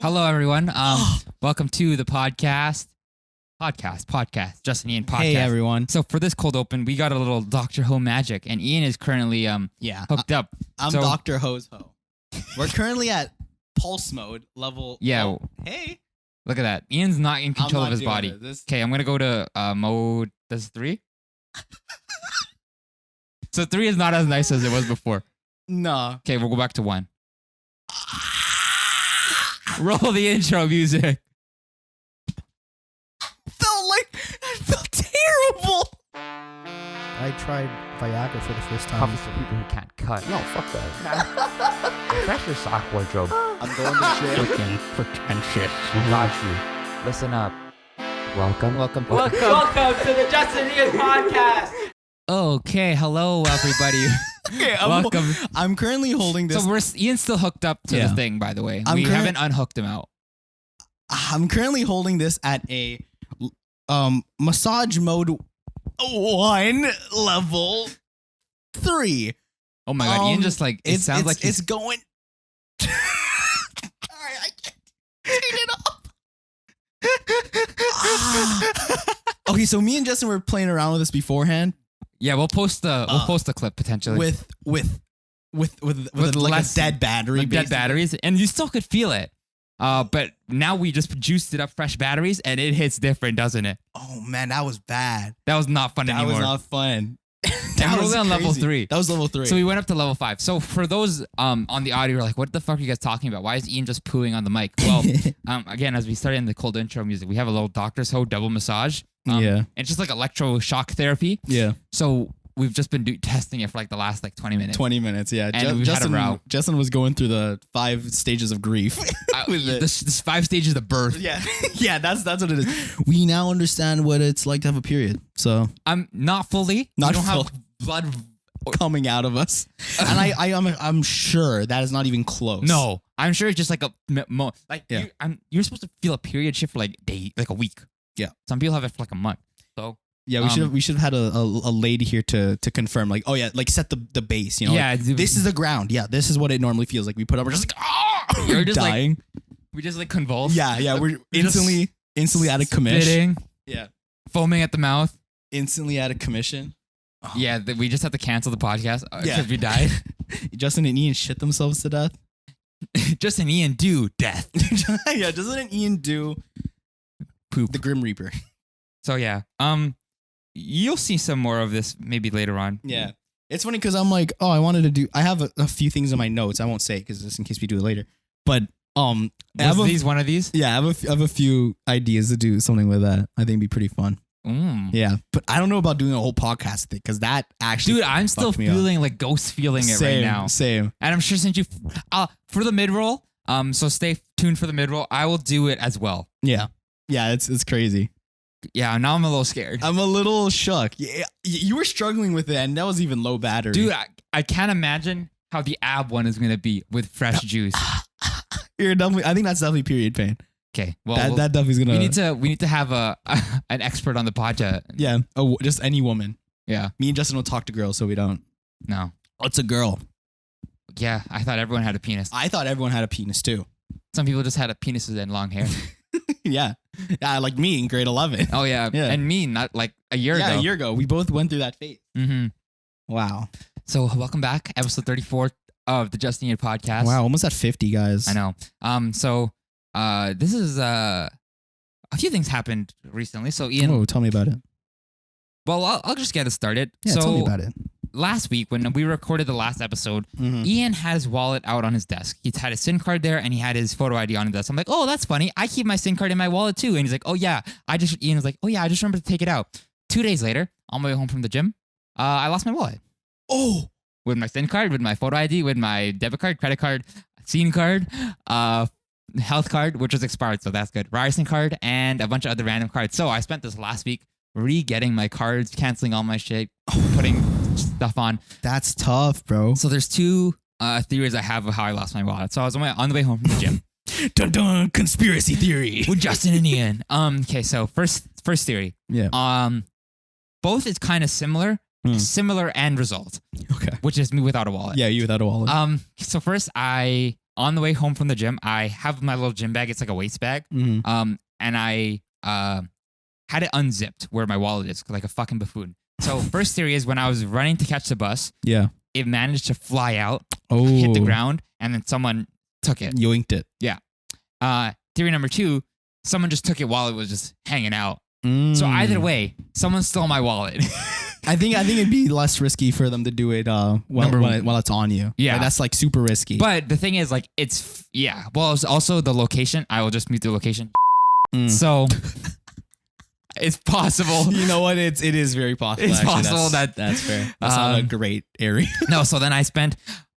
Hello, everyone. Welcome to the podcast. Justin Ian podcast. Hey, everyone. So for this cold open, we got a little Dr. Ho magic, and Ian is currently hooked up. I'm So- Dr. Ho's Ho. We're currently at pulse mode level. Yeah. Oh, hey. Look at that. Ian's not in control of his body. This. Okay, I'm gonna go to mode. This is 3. So 3 is not as nice as it was before. No. Okay, we'll go back to 1. Roll the intro music. That felt terrible. I tried Viagra for the first time. Coffee for people who can't cut. No, fuck that. That's your sock wardrobe. I'm going to jail. Looking pretentious. Got you. Listen up. Welcome to the Justin Ian podcast. Okay, hello everybody. Okay, Welcome. I'm currently holding this. So Ian's still hooked up to the thing, by the way. We haven't unhooked him out. I'm currently holding this at a massage mode 1 level 3. Oh my god, Ian just like it sounds like it's going. Alright, I can't turn it off. Okay, so me and Justin were playing around with this beforehand. Yeah, we'll post the clip potentially with like less- a dead battery, like dead basically. batteries, and you still could feel it. But now we just juiced it up fresh batteries, and it hits different, doesn't it? Oh man, that was bad. That was not fun That anymore. was not fun. And we're was only on level crazy. 3. That was level 3. So we went up to level 5. So for those on the audio, you're like, what the fuck are you guys talking about? Why is Ian just pooing on the mic? Well, again, as we started in the cold intro music, we have a little Doctor's Ho double massage. Yeah. It's just like electroshock therapy. Yeah. So we've just been testing it for like the last 20 minutes. 20 minutes, yeah. And we've had a row. Justin was going through the 5 stages of grief with it. This 5 stages of birth. Yeah. Yeah, that's what it is. We now understand what it's like to have a period. So I'm not fully. Not we don't full. have blood. coming out of us. And I'm sure that is not even close. No, I'm sure it's just like Yeah. you're supposed to feel a period shift for like a week. Yeah. Some people have it for like a month. So Yeah, we should have had a lady here to confirm, like, oh yeah, like set the base, you know? Yeah, like, this is the ground. Yeah, this is what it normally feels like. We put up, we're just like, oh, You're just like- dying. we just like convulse. Yeah, we're Just instantly out of commission. spitting, Yeah, foaming at the mouth. instantly out of commission. Oh. Yeah, we just have to cancel the podcast Yeah. because we died. Justin and Ian shit themselves to death. Just an Ian do death. Yeah, doesn't Ian do Poop. the Grim Reaper? So yeah, you'll see some more of this maybe later on. Yeah, it's funny because I'm like, oh, I have a few things in my notes. I won't say because just in case we do it later. But I have Was one of these? yeah, I have a few ideas to do something with that. I think it'd be pretty fun. Yeah, but I don't know about doing a whole podcast thing because that actually, Dude, I'm still fucked me up. feeling like ghost feeling it right now. Same. And I'm sure since you for the mid roll, so stay tuned for the mid roll. I will do it as well. Yeah, it's crazy. Yeah, now I'm a little scared. I'm a little shook. Yeah, you were struggling with it, and that was even low battery. Dude, I can't imagine how the ab one is gonna be with fresh juice. You're definitely. I think that's definitely period pain. Okay, well, That definitely is gonna. we need to have an expert on the podcast. Yeah, just any woman. Yeah, Me and Justin don't talk to girls, so we don't. no, What's a girl? yeah, I thought everyone had a penis. I thought everyone had a penis too. Some people just had a penises and long hair. Yeah, like me in grade 11. Oh yeah, Yeah. and me not like a year Yeah, ago. a year ago, we both went through that phase. Mm-hmm. Wow. So welcome back, episode 34 of the Justin Ian podcast. Wow, almost at 50, guys. I know. So this is a few things happened recently. So Ian, Oh, tell me about it. well, I'll just get it started. Yeah, so tell me about it. last week when we recorded the last episode, Mhm. Ian had his wallet out on his desk. He had his SIM card there and he had his photo ID on his desk. I'm like, oh, that's funny. I keep my SIM card in my wallet too. And he's like, oh yeah, Ian was like, oh yeah, I just remembered to take it out. 2 days later, on my way home from the gym, I lost my wallet. Oh, With my SIM card, with my photo ID, with my debit card, credit card, scene card, health card, which was expired, so that's good. Ryerson card, and a bunch of other random cards. So I spent this last week re-getting my cards, canceling all my shit, putting stuff on. that's tough, bro. So there's 2 theories I have of how I lost my wallet. So I was on the way home from the gym Dun dun, conspiracy theory. with Justin and Ian. Okay, so first theory. Yeah. Both is kind of similar, similar end result, Okay. which is me without a wallet. Yeah, you without a wallet. So first I on the way home from the gym, I have my little gym bag. It's like a waist bag. Mhm. And I had it unzipped where my wallet is, like a fucking buffoon. So first theory is when I was running to catch the bus, Yeah. it managed to fly out, Oh. hit the ground, and then someone took it. Yoinked it. Theory number 2, someone just took it while it was just hanging out. So Mm. either way, someone stole my wallet. I think it'd be less risky for them to do it while it's on you. Yeah. Like, that's like super risky. But the thing is, like, well, it's also the location. I will just mute the location. Mm. So it's possible. You know what? It is very possible. It's actually. possible that's fair. That's not a great area. No, so then I spent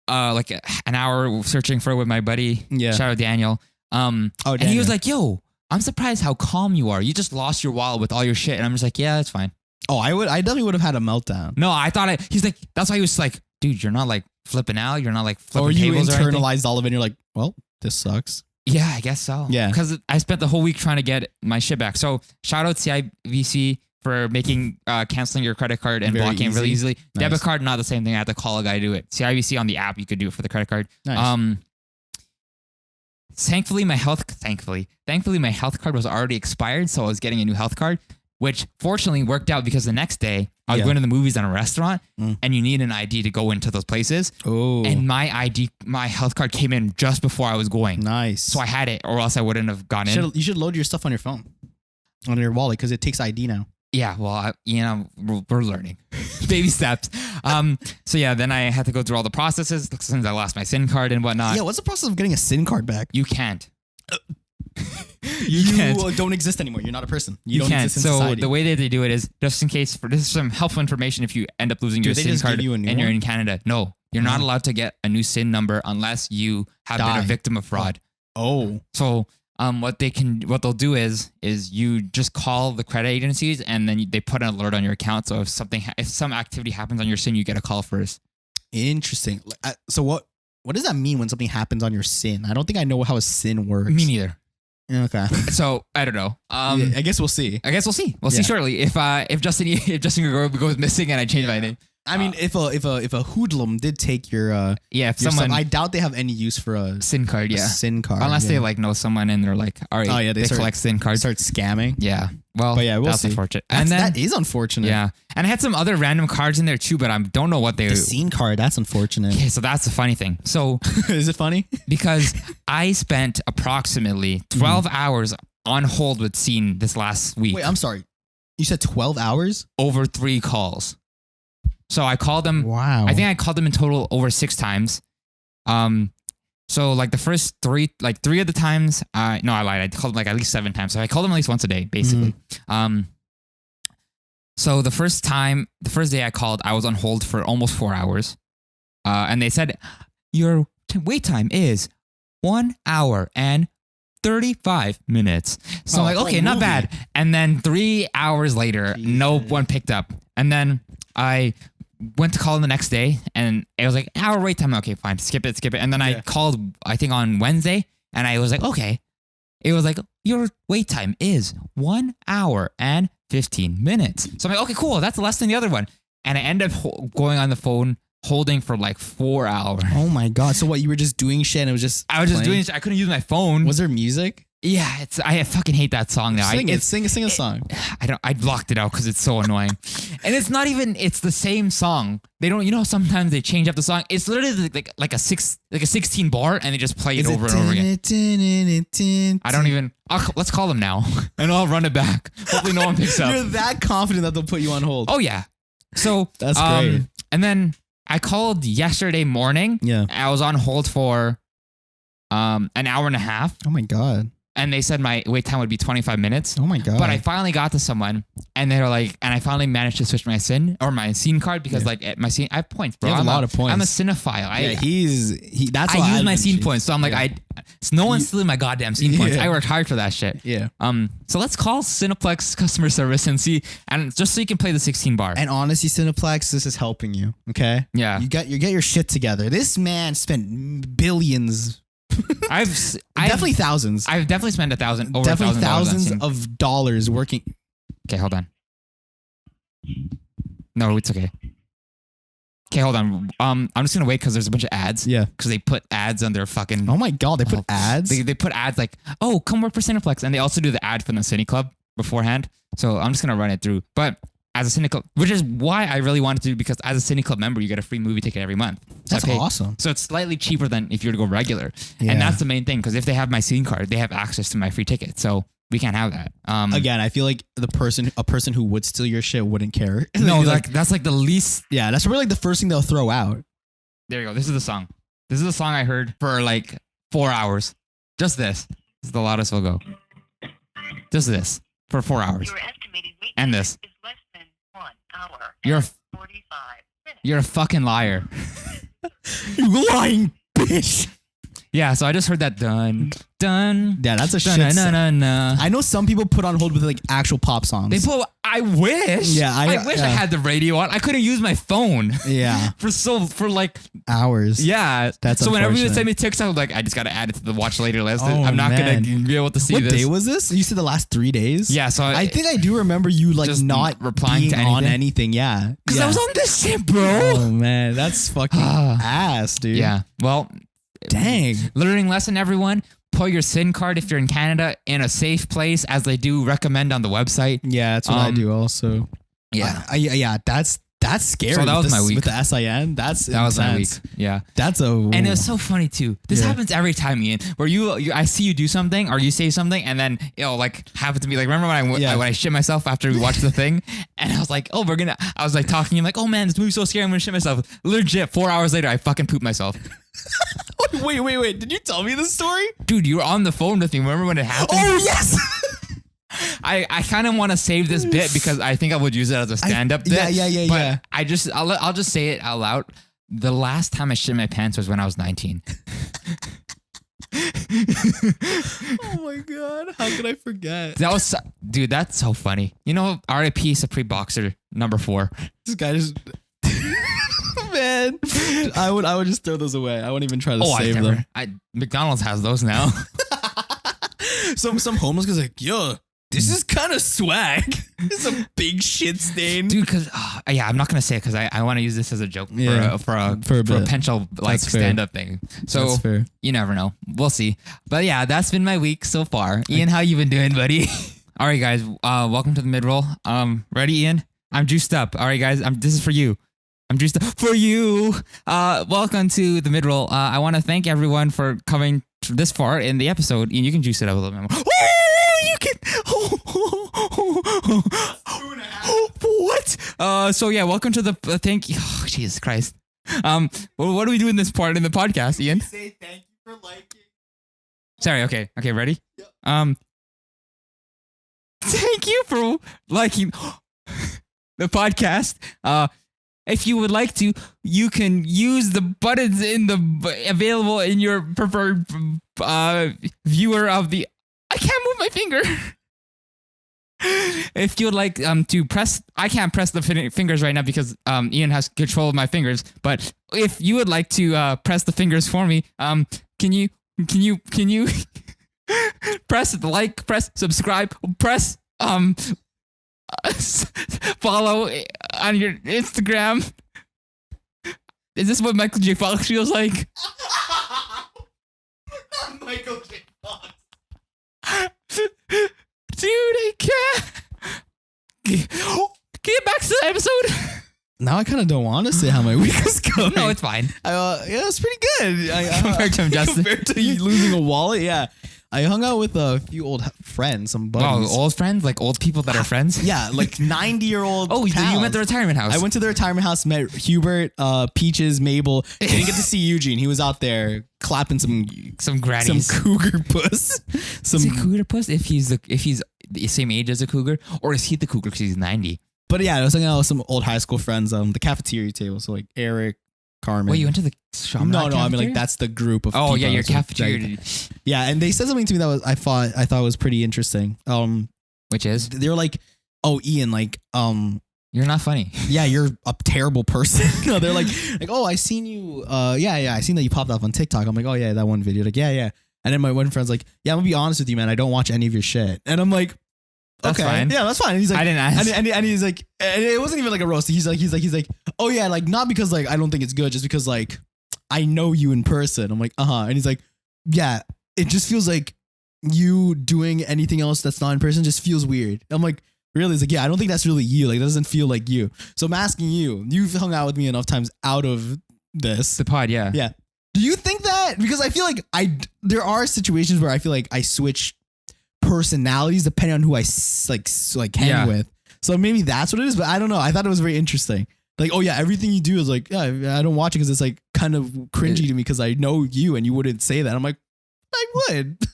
like an hour searching for it with my buddy. Yeah. Shout out Daniel. And he Daniel. was like, "Yo, I'm surprised how calm you are. You just lost your wallet with all your shit." And I'm just like, "Yeah, it's fine." Oh, I definitely would have had a meltdown. No, I thought he's like, that's why he was like, "Dude, you're not like flipping out. You're not like flipping Or you tables or anything." internalized all of it and you're like, well, this sucks. Yeah, I guess so. Yeah. Because I spent the whole week trying to get my shit back. So shout out CIBC for making canceling your credit card and Very blocking it really easy. easily. Nice. Debit card, not the same thing. I had to call a guy to do it. CIBC on the app, you could do it for the credit card. Nice. Thankfully, my health card was already expired, so I was getting a new health card, which fortunately worked out because the next day I was Yeah. going to the movies in a restaurant, Mm. and you need an ID to go into those places. Oh, And my health card came in just before I was going. nice. So I had it, or else I wouldn't have gone in. You should load your stuff on your phone, on your wallet, because it takes ID now. Yeah, well, we're learning. Baby steps. So yeah, then I had to go through all the processes since I lost my SIM card and whatnot. Yeah, what's the process of getting a SIM card back? You can't. You can't. don't exist anymore. You're not a person. You don't can't. exist in So society. the way that they do it is just in case this is some helpful information if you end up losing Do your they SIM just card give you a new and you're one? in Canada. No, you're not Oh. allowed to get a new SIM number unless you have been Die. a victim of fraud. Oh, So what they'll do is you just call the credit agencies and then they put an alert on your account. So if some activity happens on your SIM, you get a call first. interesting. So what does that mean when something happens on your SIN? I don't think I know how a SIN works. Me neither. Okay. So I don't know. Yeah, I guess we'll see. I guess we'll see. We'll see Yeah. shortly if Justin goes missing and I change my name. I mean, if a hoodlum did take your Yeah, if your someone stuff, I doubt they have any use for a SIM card, yeah. SIN card. Unless yeah. they like know someone and they're like, all right, Oh, yeah, they start- collect SIM cards. start scamming. Yeah. Well, But yeah, we'll that's see. unfortunate. That is unfortunate. yeah. And I had some other random cards in there too, but I don't know what they The were. SIN card, that's unfortunate. Okay, so that's the funny thing. So Is it funny? because I spent approximately 12 hours on hold with Scene this last week. Wait, I'm sorry. You said 12 hours? Over 3 calls. So I called them. Wow. I think I called them in total over 6 times. So like the first 3 of the times, no, I lied. I called them like at least 7 times. So I called them at least once a day, basically. So the first day I called, I was on hold for almost 4 hours. And they said, your wait time is 1 hour and 35 minutes. So Oh, I'm like, okay, not movie. bad. And then 3 hours later, no one picked up. And then I went to call them the next day and it was like, hour wait time. Okay, fine. Skip it. And then I Yeah. called, I think on Wednesday, and I was like, okay. It was like, your wait time is 1 hour and 15 minutes. So I'm like, okay, cool. That's less than the other one. And I ended up going on the phone holding for like 4 hours. Oh my God. So what, you were just doing shit and it was just I was just playing? doing. I couldn't use my phone. Was there music? Yeah, I fucking hate that song now. Sing a song. I blocked it out because it's so annoying, and it's not even. It's the same song. They don't. You know, sometimes they change up the song. It's literally like a 16 bar, and they just play it over and over again. I don't even. Let's call them now, and I'll run it back. Hopefully, no one picks up. You're that confident that they'll put you on hold. Oh yeah. So That's great. And then I called yesterday morning. Yeah. I was on hold for an hour and a half. Oh my God. And they said my wait time would be 25 minutes. Oh my God. But I finally got to someone and they were like, and I finally managed to switch my scene card because like at my scene, I have points, bro. You have a lot of points. I'm a cinephile. That's why I use my scene cheat. points. So I'm like, no one's stealing my goddamn scene points. Yeah. I worked hard for that shit. Yeah. So let's call Cineplex customer service and see, and just so you can play the 16 bar. And honestly, Cineplex, this is helping you. Okay. Yeah. You get your shit together. This man spent billions, I've definitely thousands, I've definitely spent over definitely $1,000 on thousands scene. of dollars working. Okay, hold on. No, it's okay. Okay, hold on. I'm just gonna wait because there's a bunch of ads. Yeah. Because they put ads on their fucking. Oh my god, they put ads. They put ads like, oh, come work for Cineplex, and they also do the ad from the Cine Club beforehand. So I'm just gonna run it through. But as a Cine Club, which is why I really wanted to, because as a Cine Club member, you get a free movie ticket every month. That's awesome. So it's slightly cheaper than if you were to go regular, Yeah. and that's the main thing. Because if they have my scene card, they have access to my free ticket. So we can't have that. Again, I feel like a person who would steal your shit wouldn't care. No, that's like the least. Yeah, that's probably like the first thing they'll throw out. There you go. This is the song. This is the song I heard for like 4 hours. Just this. This is the loudest we'll go. Just this for 4 hours. Your estimated wait And time this. is less than 1 hour. You're and a- 45 minutes. You're a fucking liar. You lying bitch. Yeah, so I just heard that done. Yeah, that's a shit. Dun-na-na-na-na. I know some people put on hold with like actual pop songs. They put. I wish. Yeah, I wish I had the radio on. I couldn't use my phone. Yeah, for like hours. yeah. That's so whenever you unfortunate. send me TikTok, I'm like, I just gotta add it to the watch later list. Oh, I'm not man. gonna be able to see What this. day was this? You said the last 3 days. Yeah, so I think I do remember you like just not replying being to on anything. anything. Yeah, because yeah. I was on this shit, bro. Oh man, that's fucking ass, dude. Yeah. Well, Dang. learning lesson, everyone. Put your SIN card if you're in Canada in a safe place, as they do recommend on the website. Yeah, that's what I Um, do also. Yeah. Yeah, that's scary. So that was with my week. With the SIN, that was my week. Yeah. That's a And it was so funny too. This Yeah. happens every time, Ian, where I see you do something or you say something, and then like happen to be like, remember when I shit myself after we watched the thing, and I was like, oh, I was like talking, I'm like, oh man, this movie's so scary, I'm gonna shit myself. Legit, 4 hours later, I fucking pooped myself. Wait. Did you tell me this story? Dude, you were on the phone with me. Remember when it happened? Oh yes. I kind of want to save this bit because I think I would use it as a stand-up bit. Yeah. But I'll just say it out loud. The last time I shit my pants was when I was 19. Oh my god, how could I forget? Dude, that's so funny. You know, R.I.P. Supreme Boxer number 4. This guy just man, I would just throw those away. I wouldn't even try to save them. McDonald's has those now. Some homeless guy's like, yo, this is kind of swag. It's a big shit stain. Dude, because I'm not gonna say it because I want to use this as a joke for a bit. potential like That's fair. stand-up thing. So That's fair. you never know. We'll see. But yeah, that's been my week so far. Ian, how you been doing, buddy? All right, guys. Welcome to the mid-roll. Ready, Ian? I'm juiced up. All right, guys. This is for you. I'm juiced up for you. Welcome to the mid-roll. I want to thank everyone for coming this far in the episode. Ian, you can juice it up a little bit more. Oh, you can. What? So yeah, welcome to the thank you. Oh, Jesus Christ. What do we do in this part in the podcast, Ian? Say thank you for liking. Sorry. Okay. Ready? Yep. Thank you for liking the podcast. If you would like to, you can use the buttons available in your preferred viewer of the. I can't move my finger. If you would like to press, I can't press the fingers right now because Ian has control of my fingers. But if you would like to press the fingers for me, can you press the like, press subscribe, press follow on your Instagram. Is this what Michael J. Fox feels like? Michael J. Fox. Dude, I can't. Get back to the episode. Now I kind of don't want to say how my week is going. No, it's fine. Yeah, it's pretty good. Compared to him, Justin. Compared to you losing a wallet, yeah. I hung out with a few old friends, some buddies. Oh, old friends? Like old people that are friends? Yeah, like 90-year-old. Oh, you pals. met the retirement house. I went to the retirement house, met Hubert, Peaches, Mabel. Didn't get to see Eugene. He was out there clapping some grannies. some cougar puss. Is he cougar puss if he's the same age as a cougar? Or is he the cougar because he's 90? But yeah, I was hanging out with some old high school friends. The cafeteria table. So like Eric, Carmen. Wait, you went to the Shaman? No, I mean like that's the group of. Oh people yeah, I your was with. cafeteria. Yeah, and they said something to me that was I thought was pretty interesting. Which is? They were like, "Oh, Ian, like, you're not funny. yeah, you're a terrible person." No, they're like, "Oh, I seen you. Yeah, I seen that you popped up on TikTok." I'm like, "Oh yeah, that one video." Like, yeah. And then my one friend's like, "Yeah, I'm gonna be honest with you, man. I don't watch any of your shit." And I'm like, That's okay, fine. yeah, that's fine. And he's like, I didn't ask. and he's like, and it wasn't even like a roast. He's like, oh yeah, like not because like I don't think it's good, just because like I know you in person. I'm like, and he's like, yeah, it just feels like you doing anything else that's not in person just feels weird. I'm like, really? He's like, yeah, I don't think that's really you. Like, it doesn't feel like you. So I'm asking you. You've hung out with me enough times out of this. The pod, yeah. Yeah. Do you think that? Because I feel like there are situations where I feel like I switch personalities depending on who I hang with. So maybe that's what it is. But I don't know. I thought it was very interesting. Like, oh yeah, everything you do is like, yeah, I don't watch it because it's like kind of cringy to me because I know you and you wouldn't say that. I'm like,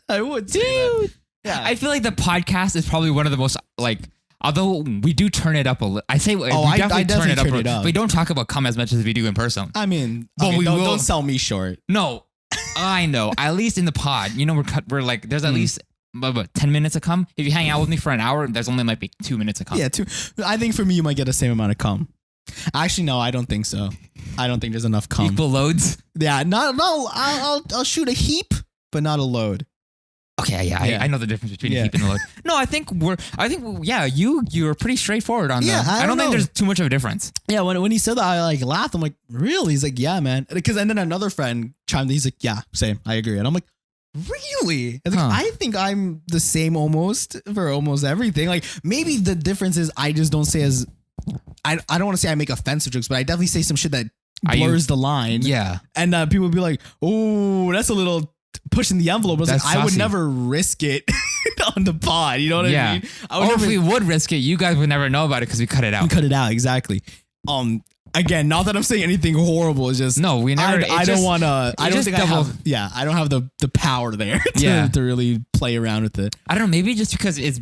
I would say that. Yeah. I feel like the podcast is probably one of the most like. Although we do turn it up a little, I say we definitely turn it up. We don't talk about cum as much as we do in person. I mean, but okay, we don't sell me short. No, I know. At least in the pod, you know, we're like there's at least 10 minutes of cum. If you hang out with me for an hour, there's only might be 2 minutes of cum. Yeah, 2. I think for me, you might get the same amount of cum. Actually, no, I don't think so. I don't think there's enough cum. Equal loads. Yeah, I'll shoot a heap, but not a load. Okay, yeah. I know the difference between a heap and a load. No, I think you're pretty straightforward on that. I don't think there's too much of a difference. Yeah, when he said that, I like laughed. I'm like, really? He's like, yeah, man. And then another friend chimed in. He's like, yeah, same. I agree. And I'm like, really? Like, I think I'm the same almost for almost everything. Like maybe the difference is I just don't say as I don't want to say I make offensive jokes, but I definitely say some shit that blurs the line. Yeah, and people would be like, oh, that's a little pushing the envelope. But I would never risk it on the pod. You know what I mean? If we would risk it, you guys would never know about it because we cut it out. We cut it out, exactly. Again, not that I'm saying anything horrible. It's just no. We never. I don't want to. I don't think I have. Yeah, I don't have the power there to really play around with it. I don't know. Maybe just because it's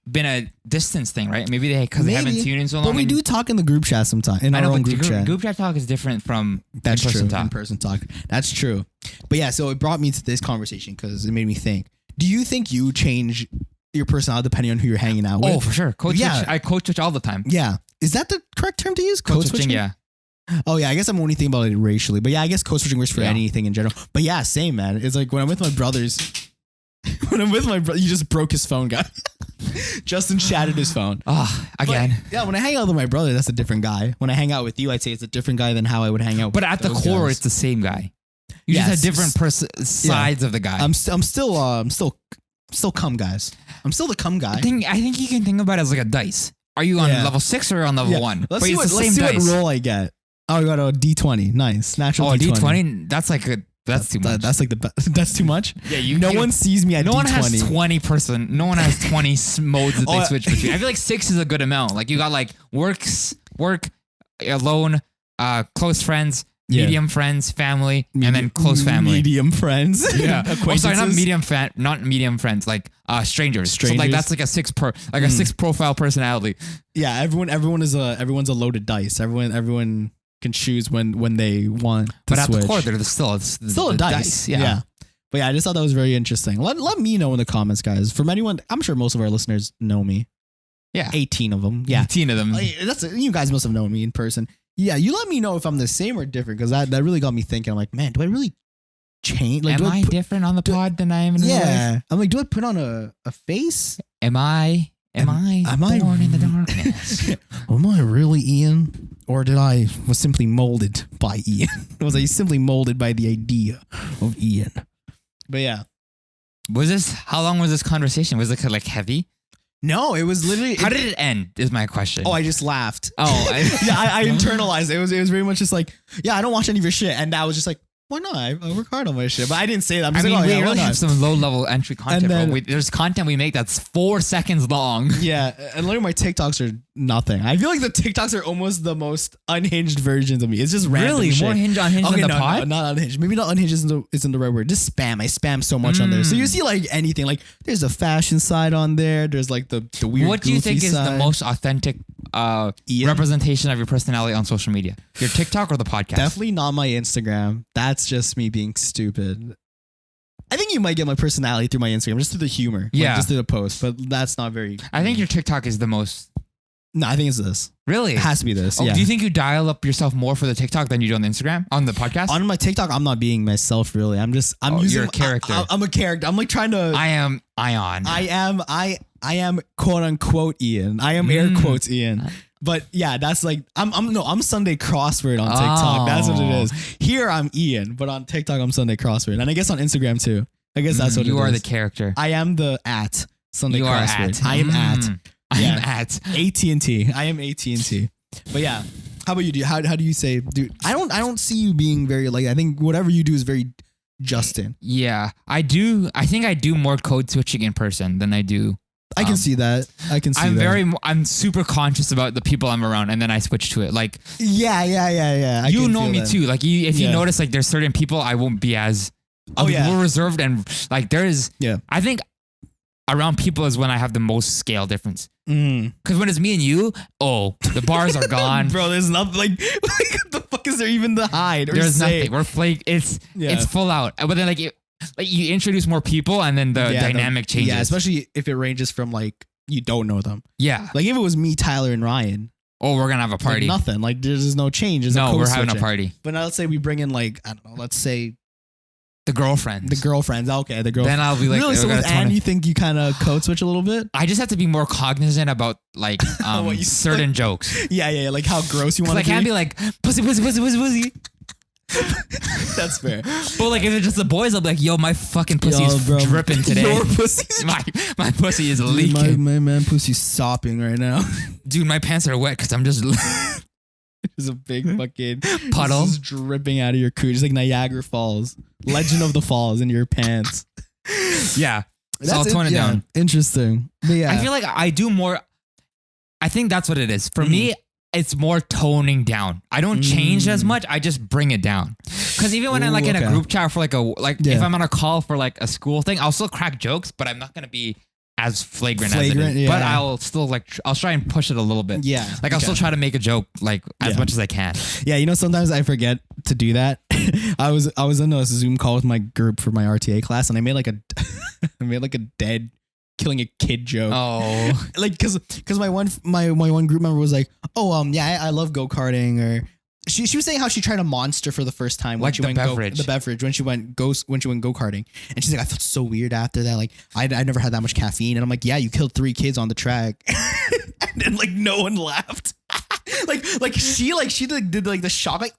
been a distance thing, right? Maybe they haven't seen you in so long. But we do talk in the group chat sometimes. In our own group chat. Group chat talk is different from that's in-person true. talk. In-person talk. That's true. But yeah, so it brought me to this conversation because it made me think. Do you think you change your personality depending on who you're hanging out with? Oh, for sure. I code switch all the time. Yeah. Is that the correct term to use? Code switching? Yeah. Oh yeah, I guess I'm only thinking about it racially. But yeah, I guess code switching works for anything in general. But yeah, same, man. It's like when I'm with my brothers. When I'm with my brother, you just broke his phone, guy. Justin shattered his phone. Again. But, yeah, when I hang out with my brother, that's a different guy. When I hang out with you, I'd say it's a different guy than how I would hang out with But at the core, it's the same guy. You just have different sides of the guy. I'm still cum guys. I'm still the cum guy. I think you can think about it as like a dice. Are you on level 6 or on level 1? Let's see what roll I get. Oh, I got a D20. Nice. Natural D20. D20? That's like a... That's too much. That's like that's too much. Yeah, no one sees me at no D20. One has 20 person. No one has 20 modes that they switch between. I feel like 6 is a good amount. Like you got like work, alone, close friends, medium friends, family, and then close family. Medium friends. Yeah. Sorry, not medium friends. Like strangers. So like that's like a 6 a 6 profile personality. Yeah, everyone's a loaded dice. Everyone can choose when they want to but at switch. the core they're still a dice. Yeah. But yeah, I just thought that was very interesting. Let me know in the comments, guys. From anyone, I'm sure most of our listeners know me. Yeah. 18 of them. Yeah. 18 of them. You guys must have known me in person. Yeah, you let me know if I'm the same or different because that really got me thinking. I'm like, man, do I really change? Like, am I different on the pod than I am in real life? I'm like, do I put on a face? Am I born in the darkness? Am I really Ian? Or was simply molded by Ian? Was I simply molded by the idea of Ian? But yeah. How long was this conversation? Was it like heavy? No, it was literally... How did it end is my question. Oh, I just laughed. Oh. I internalized it. It was very much just like, yeah, I don't watch any of your shit. And that was just like, why not? I work hard on my shit. But I didn't say that. We really have some low-level entry content, bro. There's content we make that's 4 seconds long. Yeah, and literally my TikToks are nothing. I feel like the TikToks are almost the most unhinged versions of me. It's just random shit. More unhinged than the pod? No, not unhinged. Maybe not unhinged isn't the right word. Just spam. I spam so much on there. So you see like anything. Like there's a fashion side on there. There's like the weird What do you think side. Is the most authentic representation of your personality on social media? Your TikTok or the podcast? Definitely not my Instagram. That's just me being stupid. I think you might get my personality through my Instagram, just through the humor. Yeah. Just through the post, but that's not very... I think your TikTok is the most... No, I think it's this. Really? It has to be this, yeah. Do you think you dial up yourself more for the TikTok than you do on the Instagram? On the podcast? On my TikTok, I'm not being myself, really. I'm using... You're a character. I'm a character. I'm like trying to... I am Ion. I I am quote unquote Ian. I am air quotes Ian. But yeah, that's like I'm Sunday Crossword on TikTok. That's what it is. Here I'm Ian, but on TikTok I'm Sunday Crossword, and I guess on Instagram too. I guess that's what it is. You are the character. I am the at Sunday You are Crossword. at. I am at. I am Yeah. at. AT&T. I am AT&T. But yeah, how about you? How do you say, dude? I don't see you being very like. I think whatever you do is very Justin. Yeah, I do. I think I do more code switching in person than I do. I can see that. I can see that. I'm super conscious about the people I'm around, and then I switch to it. Like, Yeah. I you can know feel me that. too. Like, if you Yeah. notice, like, there's certain people I won't be as. Oh, I'll be yeah. more reserved, and like there is. Yeah. I think around people is when I have the most scale difference. Mm. Because when it's me and you, the bars are gone. Bro, there's nothing like what the fuck is there even to hide or There's say? nothing. We're flake. It's Yeah. full out. But then like you introduce more people, and then the dynamic changes. Yeah, especially if it ranges from like you don't know them. Yeah. Like if it was me, Tyler, and Ryan, Oh, we're gonna have a party. like nothing. Like there's no change. There's No, code we're having a switching. party. But now let's say we bring in like I don't know. Let's say The girlfriends. the girlfriends. Okay, the girlfriends. Then I'll be like, really? So we're with gonna tone Anne, it. you think you kind of code switch a little bit? I just have to be more cognizant about like What you certain jokes. Yeah. Like how gross you 'Cause want I to be. can't be like pussy. That's fair. But like if it's just the boys, I'll be like, yo, my fucking pussy Yo, is bro, dripping today. Your pussy's my pussy is Dude, leaking. my man pussy's sopping right now. Dude, my pants are wet because I'm just There's a big fucking Puddle. just dripping out of your cooch. It's like Niagara Falls. Legend of the Falls in your pants. yeah. So I'll tone it down. Interesting. But yeah. I feel like I do more. I think that's what it is. For me, it's more toning down. I don't change as much. I just bring it down. Because even when I'm like in a okay. group chat for if Yeah. I'm on a call for like a school thing, I'll still crack jokes, but I'm not gonna be as flagrant as it Flagrant, is. yeah. But I'll still I'll try and push it a little bit. Yeah. Like I'll Okay. still try to make a joke like as Yeah. much as I can. Yeah, you know, sometimes I forget to do that. I was in a Zoom call with my group for my RTA class, and I made like a dead killing a kid joke. Oh. Like because my one group member was like, oh yeah, I love go karting, or she was saying how she tried a Monster for the first time when Like she the went beverage. the beverage when she went go karting, and she's like, I felt so weird after that. Like I never had that much caffeine, and I'm like, yeah, you killed 3 kids on the track, and then like no one laughed. like she did like the shock like.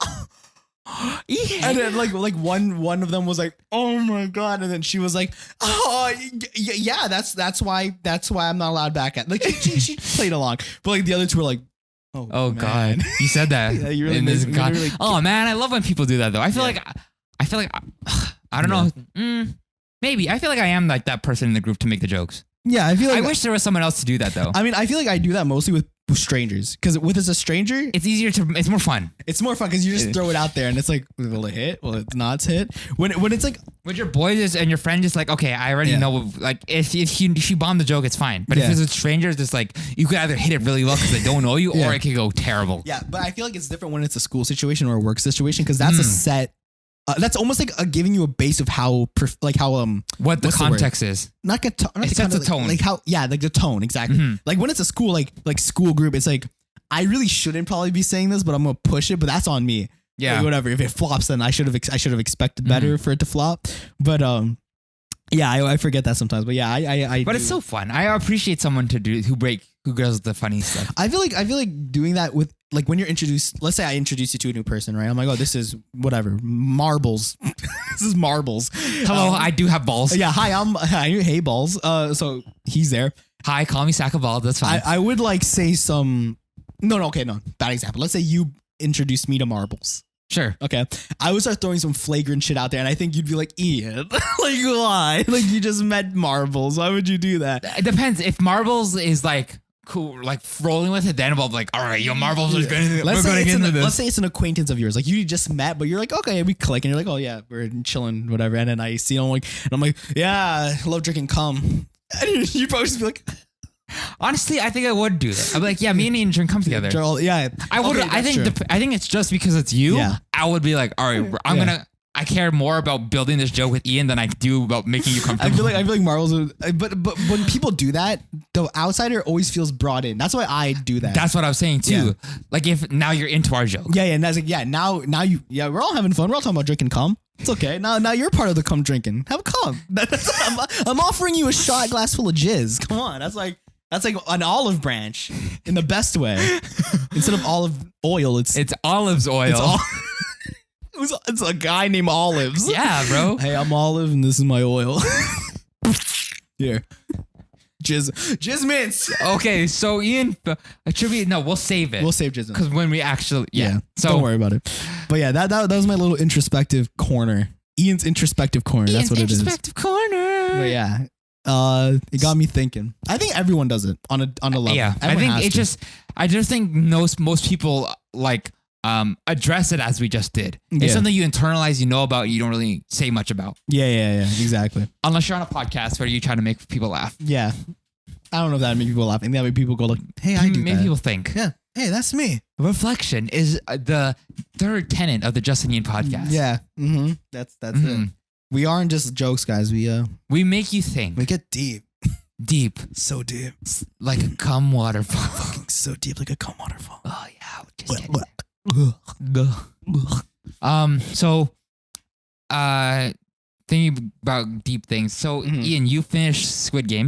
Yeah. And then like one of them was like, oh my god, and then she was like, oh yeah, that's why I'm not allowed back at like she played along, but like the other two were like, Oh man. God, you said that. Yeah, you really in this made- you con- really- oh man, I love when people do that though. I feel like I don't know. Maybe I feel like I am like that person in the group to make the jokes. Yeah, I feel like I wish there was someone else to do that though. I mean, I feel like I do that mostly with strangers, because with as a stranger, It's easier to. It's more fun. it's more fun because you just throw it out there and it's like, will it hit? Will it not hit? When it's like, With your boys and your friend, just like okay, I already Yeah. know. Like if she bombed the joke, it's fine. But Yeah. if it's with strangers, it's like you could either hit it really well because they don't know you, Yeah. or it could go terrible. yeah, but I feel like it's different when it's a school situation or a work situation, because that's a set. That's almost like giving you a base of how What the what's the word? context is. Not a tone. It sets a tone. Like how, yeah, like the tone exactly. Mhm. Like when it's a school, like school group, it's like I really shouldn't probably be saying this, but I'm gonna push it. But that's on me. Yeah. Like, whatever. If it flops, then I should have expected better for it to flop. But yeah, I forget that sometimes. But yeah, I But do. it's so fun. I appreciate someone who does the funny stuff. I feel like doing that with like when you're introduced. Let's say I introduce you to a new person, right? I'm like, oh, this is whatever marbles. This is marbles. Hello, I do have balls. Yeah, hey balls. So he's there. Hi, call me sack of balls. That's fine. I would like say some. No, bad example. Let's say you introduced me to marbles. Sure. Okay, I would start throwing some flagrant shit out there, and I think you'd be like, Ian, like why? Like you just met marbles. Why would you do that? It depends. If marbles is like cool, like rolling with it, then I'll be like, all right, yo, marbles is going. Let's We're going to get into this. Let's say it's an acquaintance of yours. Like you just met, but you're like, okay, we click, and you're like, oh yeah, we're chilling, whatever. And then I see him like, and I'm like, yeah, I love drinking cum. And you probably just be like, Honestly, I think I would do that. I'd be like, yeah, me and Ian drink come together. Joel, yeah, I would. Okay, I that's think. true. I think it's just because it's you. Yeah. I would be like, all right, I care more about building this joke with Ian than I do about making you I comfortable. feel like marbles. But when people do that, the outsider always feels brought in. That's why I do that. That's what I was saying too. Yeah. Like if now you're into our joke. Yeah, and that's like, yeah, now we're all having fun. We're all talking about drinking cum. It's okay. Now you're part of the cum drinking. Have a cum. I'm offering you a shot glass full of jizz. Come on. That's like an olive branch in the best way. Instead of olive oil, it's olives oil. It's a guy named Olives. Yeah, bro. Hey, I'm Olive and this is my oil. Here. Jizz mints. Okay, so Ian, we'll save it. We'll save jizz mints. Because when we actually, So don't worry about it. But yeah, that was my little introspective corner. Ian's introspective corner. That's what it is. Introspective corner. But yeah, it got me thinking. I think everyone does it on a level. Yeah, Everyone I has to. I just think most people like address it as we just did. It's Yeah. something you internalize, you know about, you don't really say much about. Yeah, exactly. Unless you're on a podcast where you're trying to make people laugh. Yeah, I don't know if that would make people laugh. I think that would make people go like, "Hey, I do Make that." people think. Yeah. Hey, that's me. Reflection is the third tenet of the Justin Ian podcast. Yeah. Mm-hmm. That's it. We aren't just jokes, guys. We make you think. We get deep. Deep. So deep. Like a cum waterfall. So deep like a cum waterfall. Oh yeah. So thinking about deep things. So Ian, you finished Squid Game.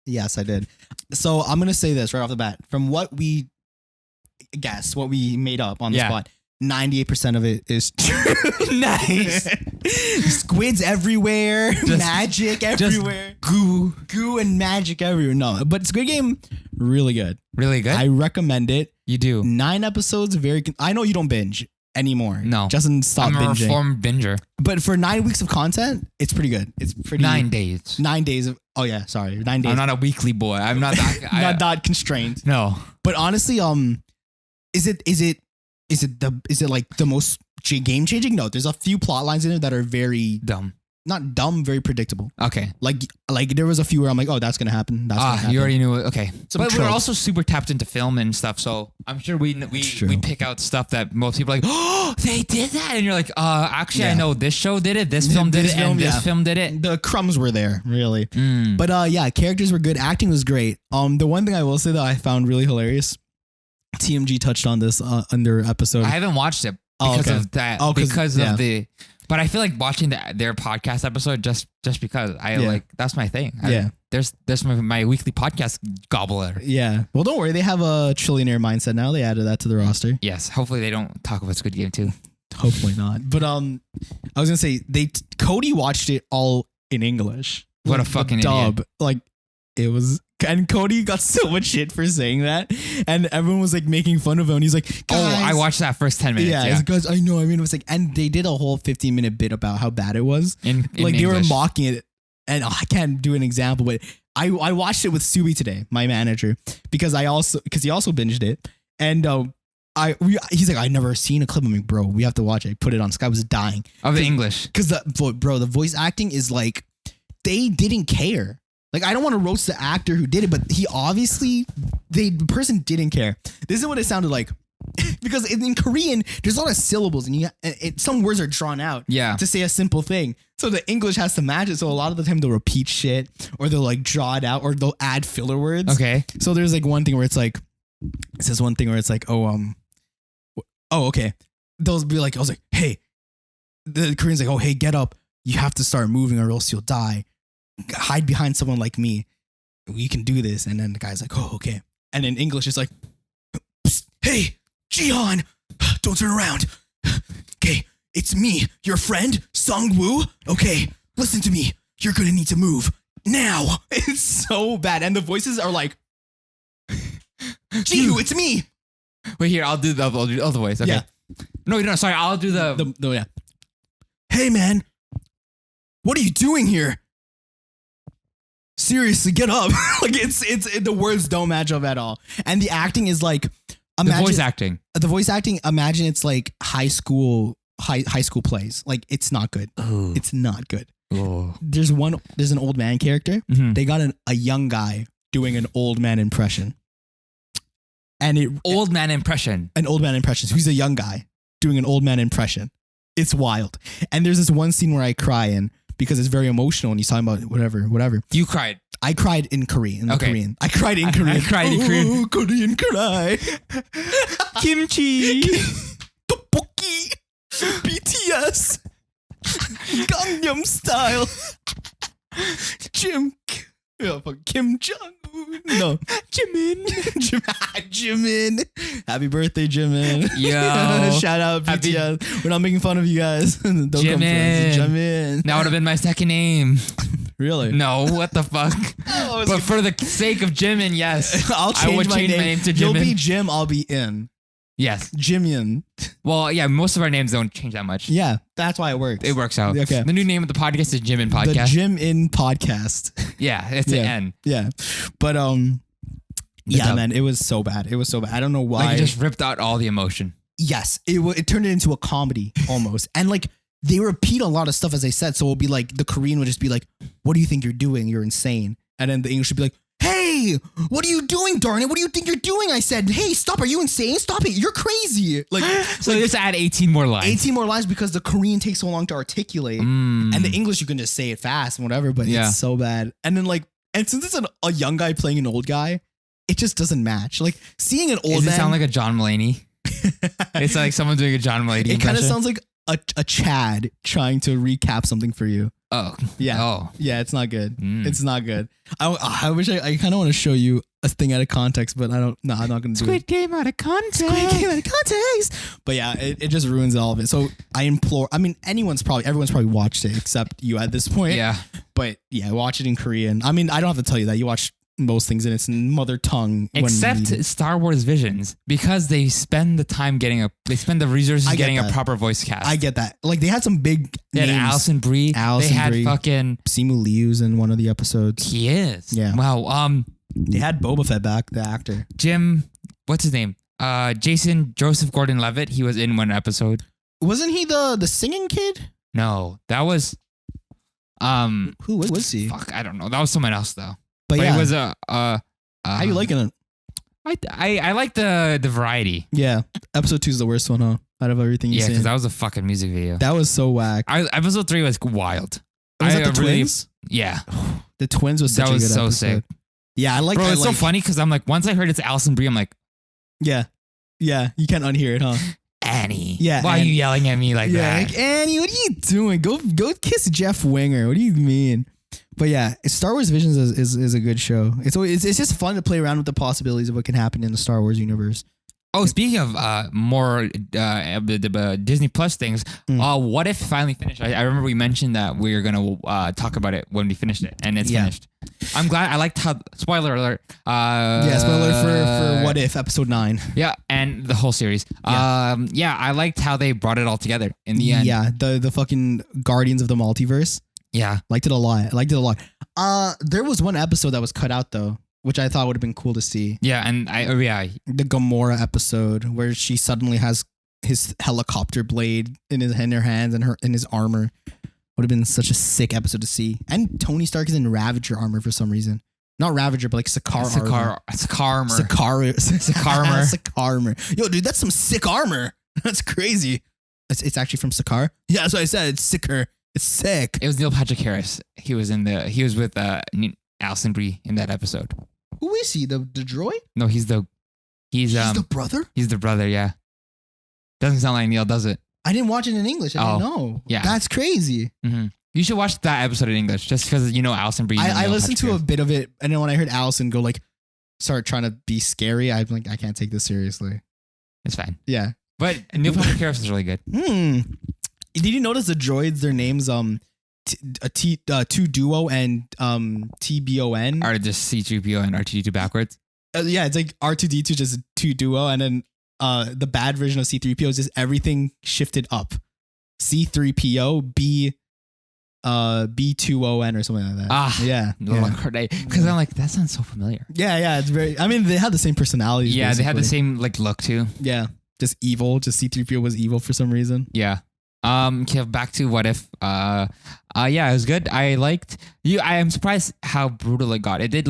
Yes, I did. So I'm gonna say this right off the bat. From what we guessed, what we made up on the spot, 98% of it is true. Nice. Squids everywhere, magic everywhere, goo and magic everywhere. No, but Squid Game, really good. Really good. I recommend it. You do. 9 episodes, I know you don't binge anymore. No. Justin, stop I'm a binging. reformed binger. But for 9 weeks of content, it's pretty good. It's pretty 9 days. 9 days of 9 days. I'm not a weekly boy. I'm not that. Not that constrained. No. But honestly, is it like the most game changing? No, there's a few plot lines in it that are very Dumb. not dumb, very predictable. Okay. Like there was a few where I'm like, oh, that's gonna happen. That's gonna happen. You already knew it. Okay. Some But we're tropes. also super tapped into film and stuff, so I'm sure we true. pick out stuff that most people are like, oh, they did that, and you're like, actually, I Yeah. know this show did it, this film did it, and this film did it. The crumbs were there, really. Mm. But yeah, characters were good. Acting was great. The one thing I will say that I found really hilarious, TMG touched on this on their episode. I haven't watched it because of that. Because of the. But I feel like watching their podcast episode just because I like that's my thing. There's my weekly podcast gobbler. Yeah. Well, don't worry. They have a trillionaire mindset now. They added that to the roster. Yes. Hopefully they don't talk about Squid Game too. Hopefully not. But I was gonna say Cody watched it all in English. What a Like, fucking the idiot. dub. Like it was. And Cody got so much shit for saying that, and everyone was like making fun of him. And he's like, guys. Oh, I watched that first 10 minutes. Yeah, Yeah. guys, I know. I mean, it was like, and they did a whole 15-minute bit about how bad it was. In Like they were English. mocking it, and I can't do an example, but I watched it with Subi today, my manager, because he also binged it, and he's like, I never seen a clip of me, bro. We have to watch it. I put it on. This guy was dying Of the English. because the voice acting is like they didn't care. Like, I don't want to roast the actor who did it, but the person didn't care. This is what it sounded like. Because in Korean, there's a lot of syllables and some words are drawn out to say a simple thing. So the English has to match it. So a lot of the time they'll repeat shit or they'll like draw it out or they'll add filler words. Okay. So there's like one thing where it's like, it says one thing where it's like, okay. They'll be like, I was like, hey, the Korean's like, oh, hey, get up. You have to start moving or else you'll die. Hide behind someone like me. We can do this. And then the guy's like, oh, okay. And in English, it's like, hey, Jihan, don't turn around. Okay, it's me, your friend, Sung-woo. Okay, listen to me. You're gonna need to move now. It's so bad. And the voices are like, Jihu, it's me. Wait, here, I'll do the other voice. Okay. Yeah. No, sorry, I'll do the Yeah. Hey, man, what are you doing here? Seriously, get up. Like the words don't match up at all. And the acting is like, imagine, the voice acting, imagine it's like high school plays. Like it's not good. Ooh. It's not good. Ooh. There's an old man character. Mhm. They got a young guy doing an old man impression. And an old man impression. So he's a young guy doing an old man impression. It's wild. And there's this one scene where I cry in because it's very emotional and he's talking about whatever. You cried. I cried in Korean. Okay. I cried in Korean. I cried in Korean. Korean cry. Kimchi. Tteokbokki. BTS. Gangnam Style. Kim Jong-un. No. Jimin. Jimin. Happy birthday, Jimin. Yo. Shout out Happy- BTS. We're not making fun of you guys. Don't come for us. Jimin. Jimin. That would have been my second name. Really? No, what the fuck? Oh, But for the sake of Jimin, yes. I'll I would change my name to You'll be Jimin. Jim, I'll be In. Yes. Jimian. Well, yeah, most of our names don't change that much. Yeah, that's why it works. It works out. Okay. The new name of the podcast is Jimin The Podcast. Jim In Podcast. Yeah, it's Yeah. an N. Yeah. But yeah, dub. man, it was so bad. It was so bad. I don't know why. Like it just ripped out all the emotion. Yes, it turned it into a comedy almost. And like they repeat a lot of stuff as they said. So it'll be like the Korean would just be like, "What do you think you're doing? You're insane." And then the English would be like, "Hey, what are you doing, darn it? What do you think you're doing?" I said, "Hey, stop. Are you insane? Stop it. You're crazy." Like So they just add 18 more lines. 18 more lines because the Korean takes so long to articulate. Mm. And the English, you can just say it fast and whatever, but Yeah. it's so bad. And then like, and since it's a young guy playing an old guy, it just doesn't match. Like seeing an old Does it man. sound like a John Mulaney? It's like someone doing a John Mulaney it kind of impression. sounds like a Chad trying to recap something for you. Oh. Yeah. Oh. Yeah, it's not good. Mm. It's not good. I wish I kind of want to show you a thing out of context, but I don't. No, I'm not going to do it. Squid Game out of context. Squid Game out of context. But yeah, it just ruins all of it. So I implore. I mean, everyone's probably watched it except you at this point. Yeah. But yeah, watch it in Korean. I mean, I don't have to tell you that. You watch most things in its mother tongue. when Except needed. Star Wars Visions, because they spend the time they spend the resources I get getting a that. proper voice cast. I get that. Like they had some big They had names. Alison Brie. Alison they had Brie. fucking. Simu Liu's in one of the episodes. He is. Yeah. Wow. They had Boba Fett back, the actor. Jim. What's his name? Jason Joseph Gordon-Levitt. He was in one episode. Wasn't he the singing kid? No, that was. Who was he? Fuck, I don't know. That was someone else though. But yeah, it was how you liking it? I like the variety. Yeah, episode 2 is the worst one, huh? Out of everything you've Yeah, seen. because that was a fucking music video. That was so whack. Episode 3 was wild. Was that the really- twins? Yeah, The twins was such that a was good so episode. sick. Yeah, I like. Bro, I it's so like- funny because I'm like, once I heard it's Alison Brie, I'm like, Yeah, you can't unhear it, huh? Annie. Yeah, Why are Annie. you yelling at me like Yeah, that? like, Annie, what are you doing? Go kiss Jeff Winger. What do you mean? But yeah, Star Wars Visions is a good show. It's just fun to play around with the possibilities of what can happen in the Star Wars universe. Oh, speaking of more Disney Plus things, What If finally finished? I remember we mentioned that we were gonna talk about it when we finished it, and it's Yeah. finished. I'm glad. I liked how. Spoiler alert. Yeah, spoiler for What If episode 9. Yeah, and the whole series. Yeah. Yeah, I liked how they brought it all together in the end. Yeah, the fucking Guardians of the Multiverse. Yeah. Liked it a lot. There was one episode that was cut out though, which I thought would have been cool to see. Yeah, and The Gamora episode where she suddenly has his helicopter blade in her hands and in his armor. Would have been such a sick episode to see. And Tony Stark is in Ravager armor for some reason. Not Ravager, but like Sakaar armor. Sakaar. Sakaar. Yo, dude, that's some sick armor. That's crazy. It's actually from Sakaar. Yeah, that's what I said. It's sicker. It's sick. It was Neil Patrick Harris. He was with Alison Brie in that episode. Who is he? The droid? No, he's the brother? he's the brother, yeah. Doesn't sound like Neil, does it? I didn't watch it in English. I didn't know. Yeah. That's crazy. Mm-hmm. You should watch that episode in English just because Alison Brie. I listened to a bit of it, and then when I heard Allison go start trying to be scary, I'm like, I can't take this seriously. It's fine. Yeah. But Neil Patrick Harris is really good. Did you notice the droids? Their names 2 Duo and TBON. Or just C-3PO and R2-D2 backwards. Yeah, it's like R2D2 just 2 Duo, and then the bad version of C-3PO is just everything shifted up. C-3PO B2ON or something like that. Yeah. Because I'm like, that sounds so familiar. Yeah, it's very. I mean, they had the same personalities. Yeah, they had the basically. same look too. Yeah, just evil. Just C-3PO was evil for some reason. Yeah. Okay, back to What If. Yeah, it was good. I liked you. I am surprised how brutal it got. It did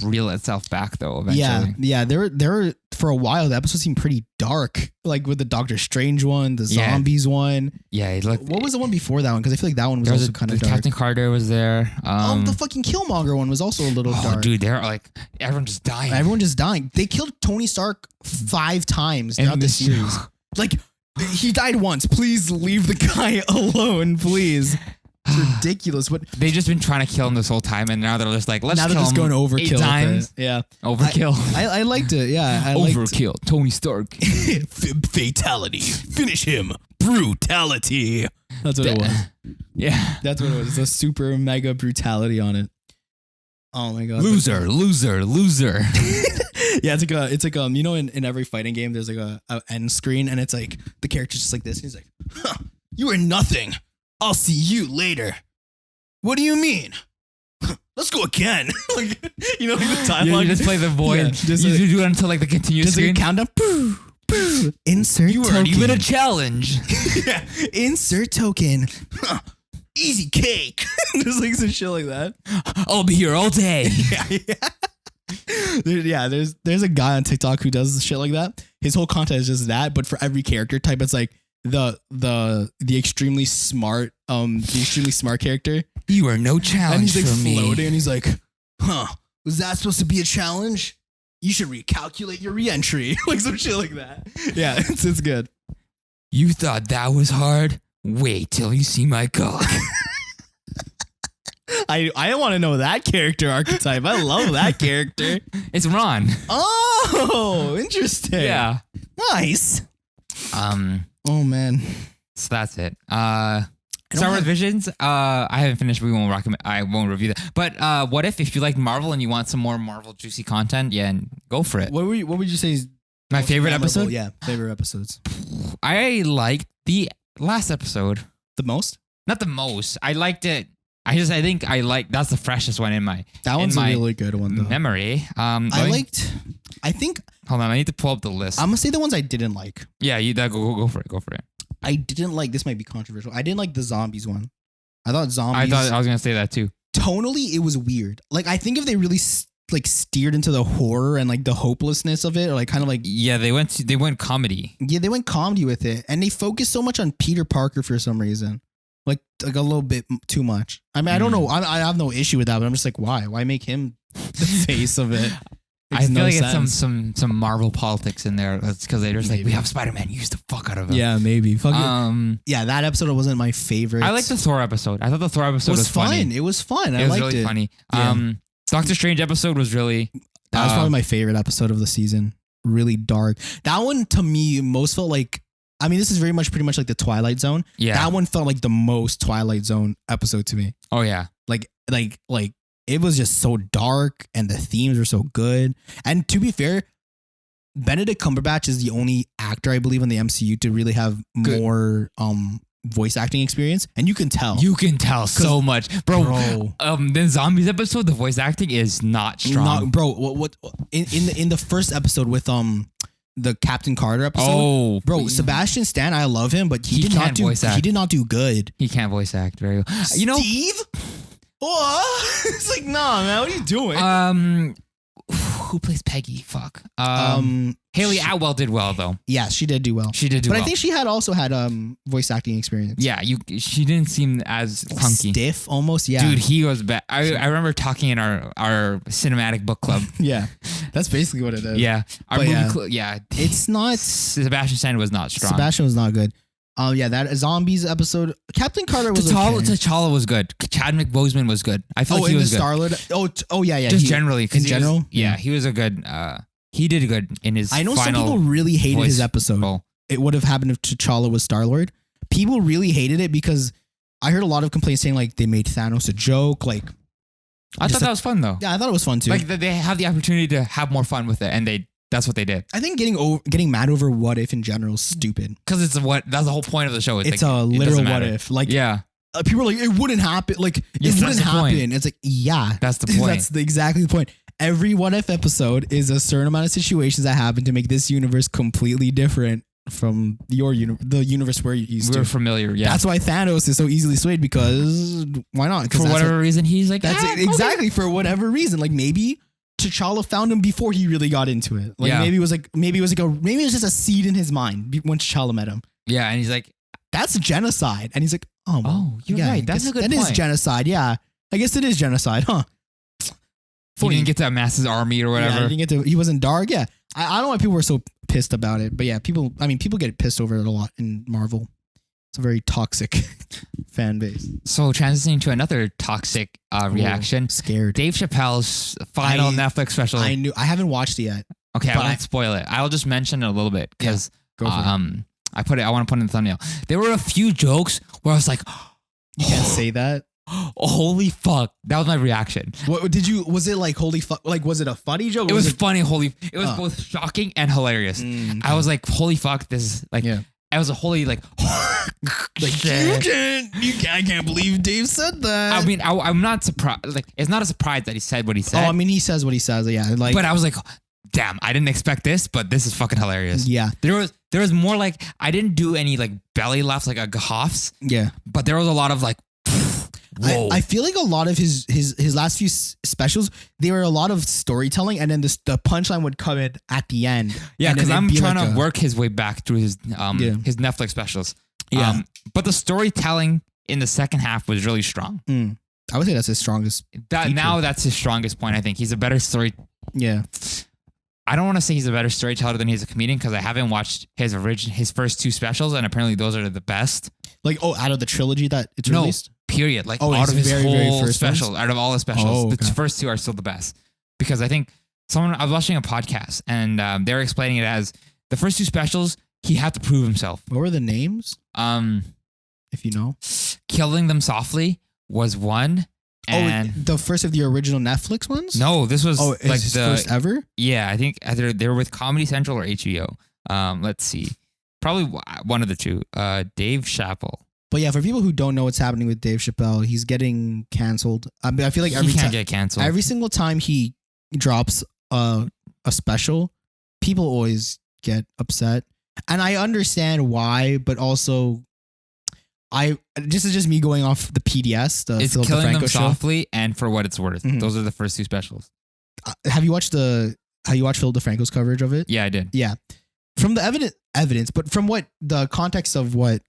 reel itself back though. Eventually. Yeah. There were for a while. The episode seemed pretty dark, like with the Doctor Strange one, the zombies one. Yeah, it looked. What was the one before that one? Because I feel like that one was also kind of dark. Captain Carter was there. The fucking Killmonger one was also a little dark. Dude, they're everyone just dying. Everyone just dying. They killed Tony Stark 5 times throughout the series. He died once. Please leave the guy alone, please. It's ridiculous. What? They just been trying to kill him this whole time, and now they're just like, let's Now kill they're just him going overkill 8 with times. it. Yeah. Overkill. I liked it. Yeah. I liked Overkill. Tony Stark. Fatality. Finish him. Brutality. That's what it was. Yeah. That's what it was. It's a super mega brutality on it. Oh my god. Loser. Yeah, it's like you know, in every fighting game there's like a end screen, and it's like the character's just like this, and he's like, huh, you are nothing. I'll see you later. What do you mean? Let's go again. Like, you know, like the timeline. Yeah, you just play the void. Yeah, just you like- do it until like the continuous Just like a screen. countdown. Poo, poo. Insert You token. weren't even a challenge. Yeah. Insert token. Huh. Easy cake. Just like some shit like that. I'll be here all day. There's a guy on TikTok who does shit like that. His whole content is just that, but for every character type, it's like the extremely smart character, You are no and challenge he's like for me. floating, and he's like, huh, was that supposed to be a challenge? You should recalculate your reentry. Like some shit like that. Yeah, it's good. You thought that was hard? Wait till you see my cock. I want to know that character archetype. I love that character. It's Ron. Oh, interesting. Yeah. Nice. So Oh man. that's it. Star Wars Visions. I haven't finished. We won't recommend. I won't review that. But what if you like Marvel and you want some more Marvel juicy content? Yeah, and go for it. What would you say is My most favorite memorable? episode. Yeah, favorite episodes. I liked the last episode. The most? Not the most. I liked it. I think I like that's the freshest one in my That one's a really good one though. memory. I think Hold on, I need to pull up the list. I'm gonna say the ones I didn't like. Yeah, you go for it. Go for it. I didn't like, this might be controversial, I didn't like the zombies one. I thought I zombies thought I was gonna say that too. tonally it was weird. Like I think if they really like steered into the horror and like the hopelessness of it, or like kind of like Yeah, they went comedy. yeah, they went comedy with it, and they focused so much on Peter Parker for some reason. Like a little bit too much. I mean, I don't know. I have no issue with that, but I'm just like, why? Why make him the face of it? I Makes feel no like it's sense. some Marvel politics in there. That's because they're just like, we Maybe. have Spider-Man, use the fuck out of him. Yeah, maybe. Fucking yeah, that episode wasn't my favorite. I like the Thor episode. I thought the Thor episode was funny. fun. It was fun. I It was liked really it. funny. Yeah. Doctor Strange episode was really That was probably my favorite episode of the season. Really dark. That one to me most felt like, I mean, this is very much pretty much like the Twilight Zone. yeah. That one felt like the most Twilight Zone episode to me. Oh yeah. Like it was just so dark, and the themes were so good. And to be fair, Benedict Cumberbatch is the only actor I believe in the MCU to really have Good. more voice acting experience, and you can tell. You can tell so much, bro. Bro. The zombies episode, the voice acting is not strong. Not, bro, what in the first episode with the Captain Carter episode? Oh, Bro, Sebastian Stan, I love him, but he did not can't do. voice act. He did not do good. he can't voice act very well. You know, Steve? What? It's like, nah, man. What are you doing? who plays Peggy? Fuck. Haley Atwell did well though. Yeah, she did do well. She did do But well. I think she had also had voice acting experience. Yeah, she didn't seem as clunky. Stiff, almost. Yeah, Dude, he was bad. I remember talking in our cinematic book club. Yeah, that's basically what it is. Yeah, our But movie yeah. yeah. It's not. Sebastian Stan was not strong. Sebastian was not good. Yeah, that zombies episode. Captain Carter was okay. T'Challa was good. Chadwick Boseman was good. I feel like he in the was good. Star-Lord. Oh yeah. Just generally, 'cause in he was- general. yeah, he was a good. He did good in his. I know some final people really hated his voice episode. role. It would have happened if T'Challa was Star-Lord. People really hated it because I heard a lot of complaints saying like they made Thanos a joke. Like, I Just thought that was fun though. yeah, I thought it was fun too. Like they have the opportunity to have more fun with it, and that's what they did. I think getting mad over what if in general is stupid. Because that's the whole point of the show. It's like, a it literal doesn't what matter. if. Like, Yeah, people are like, it wouldn't happen. Like, Yes, it that's wouldn't the point. happen. It's like, yeah, that's the point. that's exactly the point. Every what if episode is a certain amount of situations that happen to make this universe completely different from the universe we're used We're to. familiar. Yeah, That's why Thanos is so easily swayed, because why not? 'Cause for that's whatever reason he's like That's okay. exactly for whatever reason. Like maybe T'Challa found him before he really got into it. Like Yeah. maybe it was just a seed in his mind when T'Challa met him. Yeah, and he's like, That's genocide, and he's like, oh, well, oh, you're yeah, right. That's a good That point. is genocide. Yeah, I guess it is genocide, huh? He didn't get to amass his army or Yeah, whatever. he wasn't dark. Yeah, I don't know why people were so pissed about it. But yeah, people get pissed over it a lot in Marvel. It's a very toxic fan base. So transitioning to another toxic reaction. Scared. Dave Chappelle's final Netflix special. I haven't watched it yet. Okay, I won't spoil it. I'll just mention it a little bit because Go for it. I want to put in the thumbnail. There were a few jokes where I was like, You can't say that. holy fuck. That was my reaction. What was it like holy fuck? Like, was it a funny joke? It was funny, it was both shocking and hilarious. Okay. I was like, holy fuck, this is like, I was a holy like, I can't believe Dave said that. I mean, I'm not surprised. Like, it's not a surprise that he said what he said. Oh, I mean, he says what he says. Yeah, like, but I was like, damn, I didn't expect this, but this is fucking hilarious. Yeah, there was more like, I didn't do any like belly laughs, like gaffs. Yeah, but there was a lot of like, whoa. I feel like a lot of his last few specials, they were a lot of storytelling, and then the punchline would come in at the end. Yeah, because I'm trying like to work his way back through his Netflix specials. Yeah. But the storytelling in the second half was really strong. I would say that's his strongest. Now that's his strongest point. I think he's a better story. Yeah. I don't want to say he's a better storyteller than he's a comedian because I haven't watched his first two specials, and apparently those are the best. Like, out of the trilogy that it's released? Period. Like, out of his whole first specials, ones? out of all the specials, Okay. the first two are still the best. Because I think I was watching a podcast, and they're explaining it as the first two specials, he had to prove himself. What were the names? If you know. Killing Them Softly was one. And the first of the original Netflix ones? no, this was like his first ever? Yeah, I think either they were with Comedy Central or HBO. Let's see. Probably one of the two. Dave Chappelle. But yeah, for people who don't know what's happening with Dave Chappelle, he's getting canceled. I mean, I feel like He can't get canceled. every single time he drops a special, people always get upset. And I understand why, but also this is just me going off the PDS, the It's Philip Killing DeFranco Them show. Softly and For What It's Worth. Mhm. Those are the first two specials. Have you watched Phil DeFranco's coverage of it? Yeah, I did. Yeah. From the evidence, but from what the context of where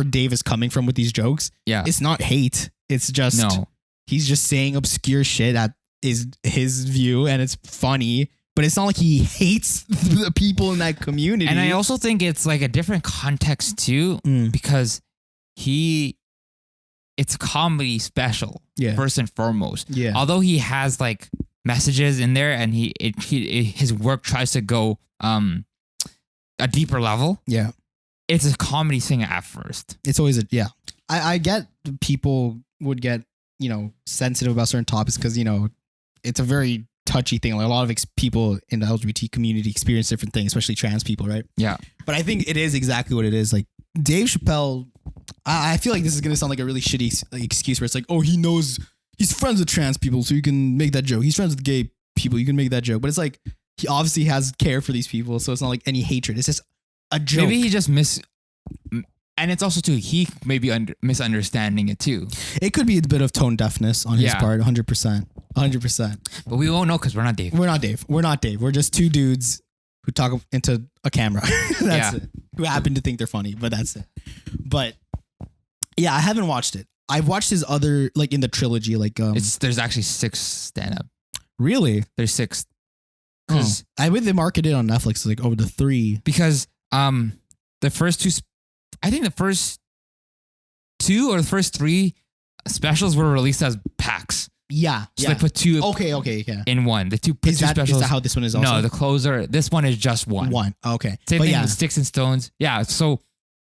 Dave is coming from with these jokes, Yeah. it's not hate. It's just No. he's just saying obscure shit that is his view, and it's funny. But it's not like he hates the people in that community. And I also think it's like a different context too, because it's a comedy special, first and foremost. Yeah. Although he has like messages in there, and his work tries to go a deeper level. Yeah. It's a comedy thing at first. It's always I get people would get, sensitive about certain topics because, it's a very touchy thing. Like a lot of people in the LGBT community experience different things, especially trans people, right? Yeah. But I think it is exactly what it is. Like Dave Chappelle, I feel like this is going to sound like a really shitty excuse where it's like, oh, he's friends with trans people, so you can make that joke. He's friends with gay people, you can make that joke. But it's like, he obviously has care for these people, so it's not like any hatred. It's just a joke. Maybe he just and it's also too, he may be misunderstanding it too. It could be a bit of tone deafness on his part, 100%. 100%. But we won't know because we're not Dave. We're not Dave. We're just two dudes who talk into a camera. That's it. Who happen to think they're funny, but that's it. But yeah, I haven't watched it. I've watched his other, like in the trilogy, like there's actually 6 stand-up. Really? There's 6. I bet they marketed it on Netflix like over the 3. Because the first 2, I think the first 2 or the first 3 specials were released as packs. Yeah. So they put 2 okay. in one. The 2 Is specials. Is that how this one is also? No, the closer. This one is just one. Okay. Same but thing yeah. with Sticks and Stones. Yeah. So,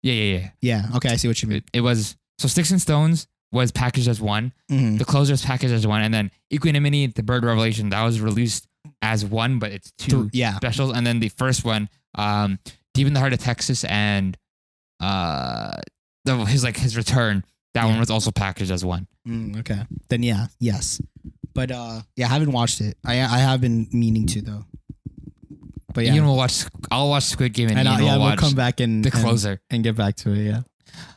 yeah. Yeah. Okay. I see what you mean. It was, so Sticks and Stones was packaged as one. Mhm. The closer is packaged as one. And then Equanimity, The Bird Revelation, that was released as one, but it's 2 specials. And then the first one, Deep in the Heart of Texas and his return, that one was also packaged as one. Okay. Then yes. But I haven't watched it. I have been meaning to though. But yeah. I'll watch Squid Game and we'll come back and The Closer and get back to it. Yeah.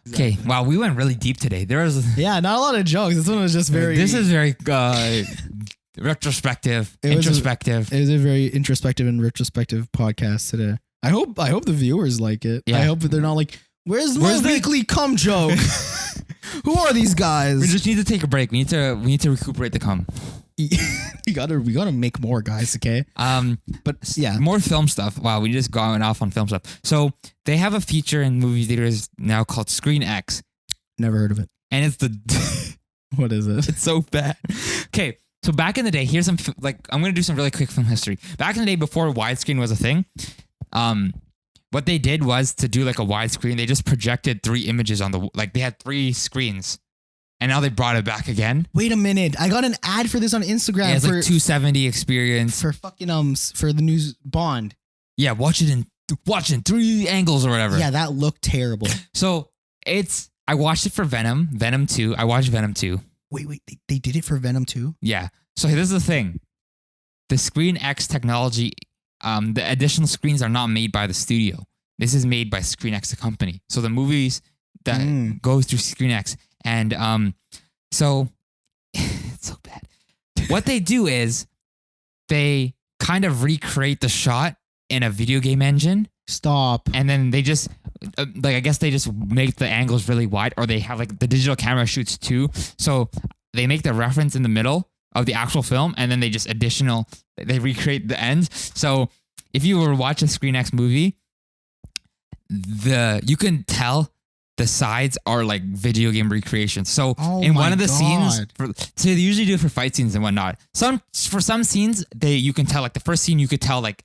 Okay. Wow, we went really deep today. There was not a lot of jokes. This one was just very. This is very retrospective, introspective. It was a very introspective and retrospective podcast today. I hope the viewers like it. Yeah. I hope that they're not like, where's the weekly cum joke? Who are these guys? We just need to take a break. We need to recuperate the cum. we gotta make more, guys. Okay. But yeah, More film stuff. Wow, we just going off on film stuff. So they have a feature in movie theaters now called Screen X, never heard of it. and it's the What is it? it's so bad. Okay, so back in the day, here's some I'm gonna do some really quick film history. Back in the day, before widescreen was a thing, what they did was to do like a widescreen. They just projected 3 images on they had 3 screens, and now they brought it back again. Wait a minute, I got an ad for this on Instagram Yeah, it's for like 270 experience. for fucking for the new Bond. Yeah, watch it in 3 angles or whatever. Yeah, that looked terrible. So I watched it for Venom 2. I watched Venom 2. Wait, they did it for Venom too? Yeah. So this is the thing. The Screen X technology, the additional screens are not made by the studio. This is made by Screen X, the company. So the movies that goes through Screen X. And so it's so bad. What they do is they kind of recreate the shot in a video game engine. Stop. And then they just I guess they just make the angles really wide, or they have like the digital camera shoots too. So they make the reference in the middle of the actual film, and then they just they recreate the ends. So if you were to watch a Screen X movie, you can tell the sides are like video game recreations. So in one of the scenes, so they usually do it for fight scenes and whatnot. For some scenes, you can tell like the first scene, you could tell like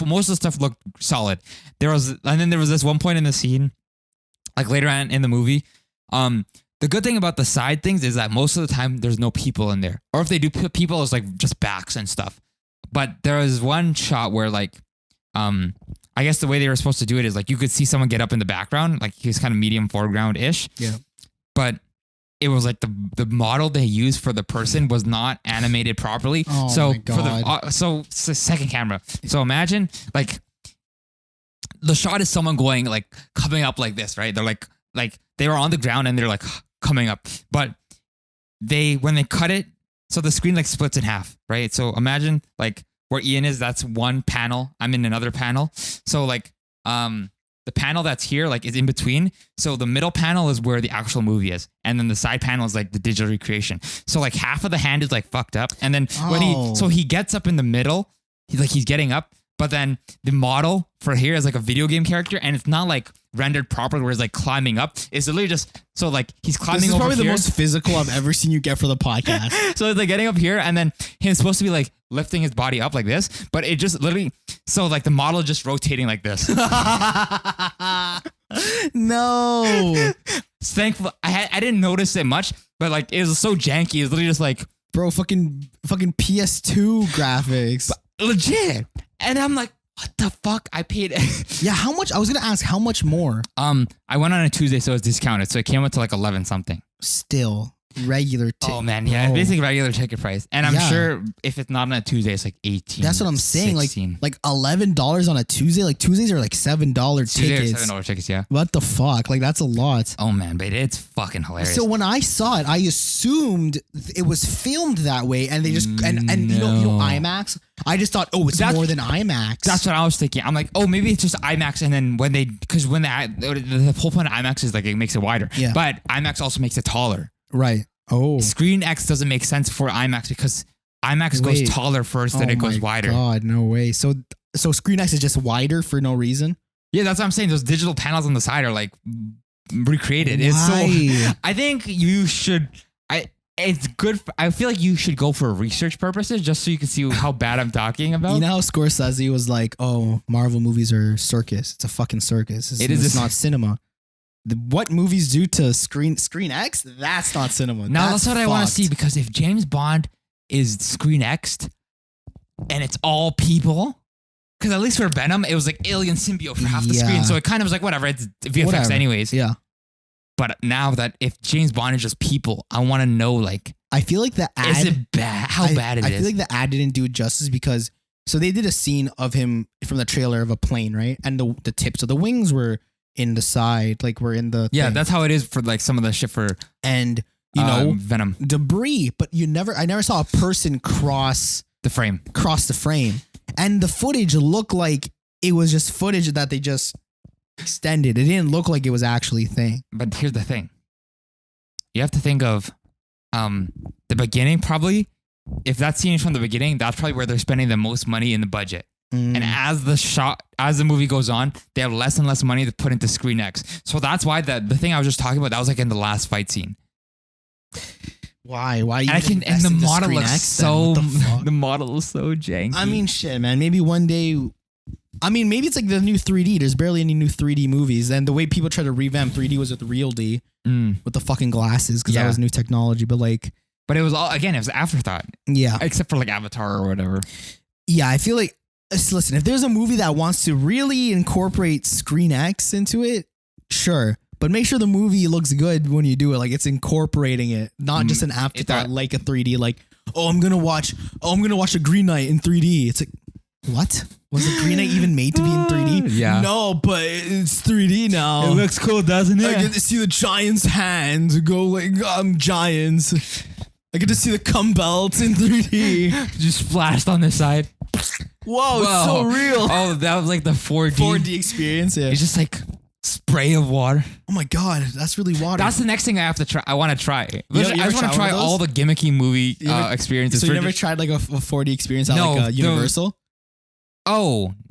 most of the stuff looked solid. And then there was this one point in the scene, like later on in the movie. The good thing about the side things is that most of the time there's no people in there, or if they do put people, it's like just backs and stuff. But there was one shot where like, I guess the way they were supposed to do it is like you could see someone get up in the background, like he was kind of medium foreground-ish. Yeah. But it was like the model they used for the person was not animated properly. Oh so my God. so it's the second camera. So imagine like the shot is someone going like coming up like this, right? They're like they were on the ground and they're like coming up. But when they cut it, so the screen like splits in half, right? So imagine like where Ian is, that's one panel. I'm in another panel. So like the panel that's here like is in between. So the middle panel is where the actual movie is. And then the side panel is like the digital recreation. So like half of the hand is like fucked up. And then when he gets up in the middle, he's getting up. But then the model for here is like a video game character, and it's not like rendered properly where it's like climbing up. It's literally just so like he's climbing. This is over probably here. the most physical I've ever seen you get for the podcast. So it's like getting up here, and then him supposed to be like lifting his body up like this, but it just literally so like the model just rotating like this. No, Thankful I didn't notice it much, but like it was so janky. It was literally just like bro, fucking PS2 graphics. legit, and I'm like, what the fuck? I paid. Yeah, how much? I was gonna ask how much more. I went on a Tuesday, so it's discounted, so it came up to like 11 something. Still regular. Oh man, yeah, bro. basically regular ticket price, and I'm Yeah. sure if it's not on a Tuesday, it's like 18. That's what I'm saying. 16. Like $11 on a Tuesday. Like Tuesdays are like $7 Tuesday or tickets. $7 tickets, yeah. What the fuck? Like that's a lot. Oh man, but it's fucking hilarious. So when I saw it, I assumed it was filmed that way, and they just and you know IMAX. I just thought, oh, it's more than IMAX. That's what I was thinking. I'm like, oh, maybe it's just IMAX, and then the whole point of IMAX is like it makes it wider. Yeah. But IMAX also makes it taller. right. Oh, Screen X doesn't make sense for IMAX because IMAX goes taller first, then it goes wider. God, no way. So Screen X is just wider for no reason. Yeah, that's what I'm saying. Those digital panels on the side are like recreated. Why? It's so. I think you should. It's good. I feel like you should go for research purposes just so you can see how bad I'm talking about. You know how Scorsese was like, "Oh, Marvel movies are circus. It's a fucking circus. It's not cinema." What movies do to Screen X? That's not cinema. Now that's what I want to fucked. see, because if James Bond is Screen X'd and it's all people, because at least for Venom it was like alien symbiote for half the screen, so it kind of was like whatever. It's VFX Whatever. anyways. Yeah. But now that if James Bond is just people, I want to know like, I feel like the ad. is it bad? How bad it is? I feel like the ad didn't do it justice because so they did a scene of him from the trailer of a plane, right? And the tips of the wings were in the side, like we're in the thing. That's how it is for like some of the shit for and you know Venom, debris, but I never saw a person cross the frame. the frame, and the footage looked like it was just footage that they just extended. It didn't look like it was actually a thing. But here's the thing: you have to think of the beginning. Probably if that scene is from the beginning, that's probably where they're spending the most money in the budget. Mm. And as the movie goes on, they have less and less money to put into Screen X. So that's why the thing I was just talking about, that was like in the last fight scene. Why? And the model looks so the model is so janky. I mean, shit, man. Maybe one day. I mean, maybe it's like the new 3D. There's barely any new 3D movies, and the way people try to revamp 3D was with Real D, with the fucking glasses, because that was new technology. But it was all, again, it was an afterthought. Yeah, except for like Avatar or whatever. Yeah, I feel like, listen, if there's a movie that wants to really incorporate Screen X into it, sure. But make sure the movie looks good when you do it. Like it's incorporating it, not just an afterthought like a 3D. Like, I'm gonna watch a Green Knight in 3D. It's like, what? Was the Green Knight even made to be in 3D? Yeah. No, but it's 3D now. It looks cool, doesn't it? I get to see the giant's hands go like giants. I get to see the cum belts in 3D. Just splashed on this side. Whoa, it's so real. Oh, that was like the 4D experience. Yeah. It's just like spray of water. Oh my god, that's really water. That's the next thing I have to try. I want to try. You I just want to try all the gimmicky movie experiences. So you never tried like a 4D experience at like Universal?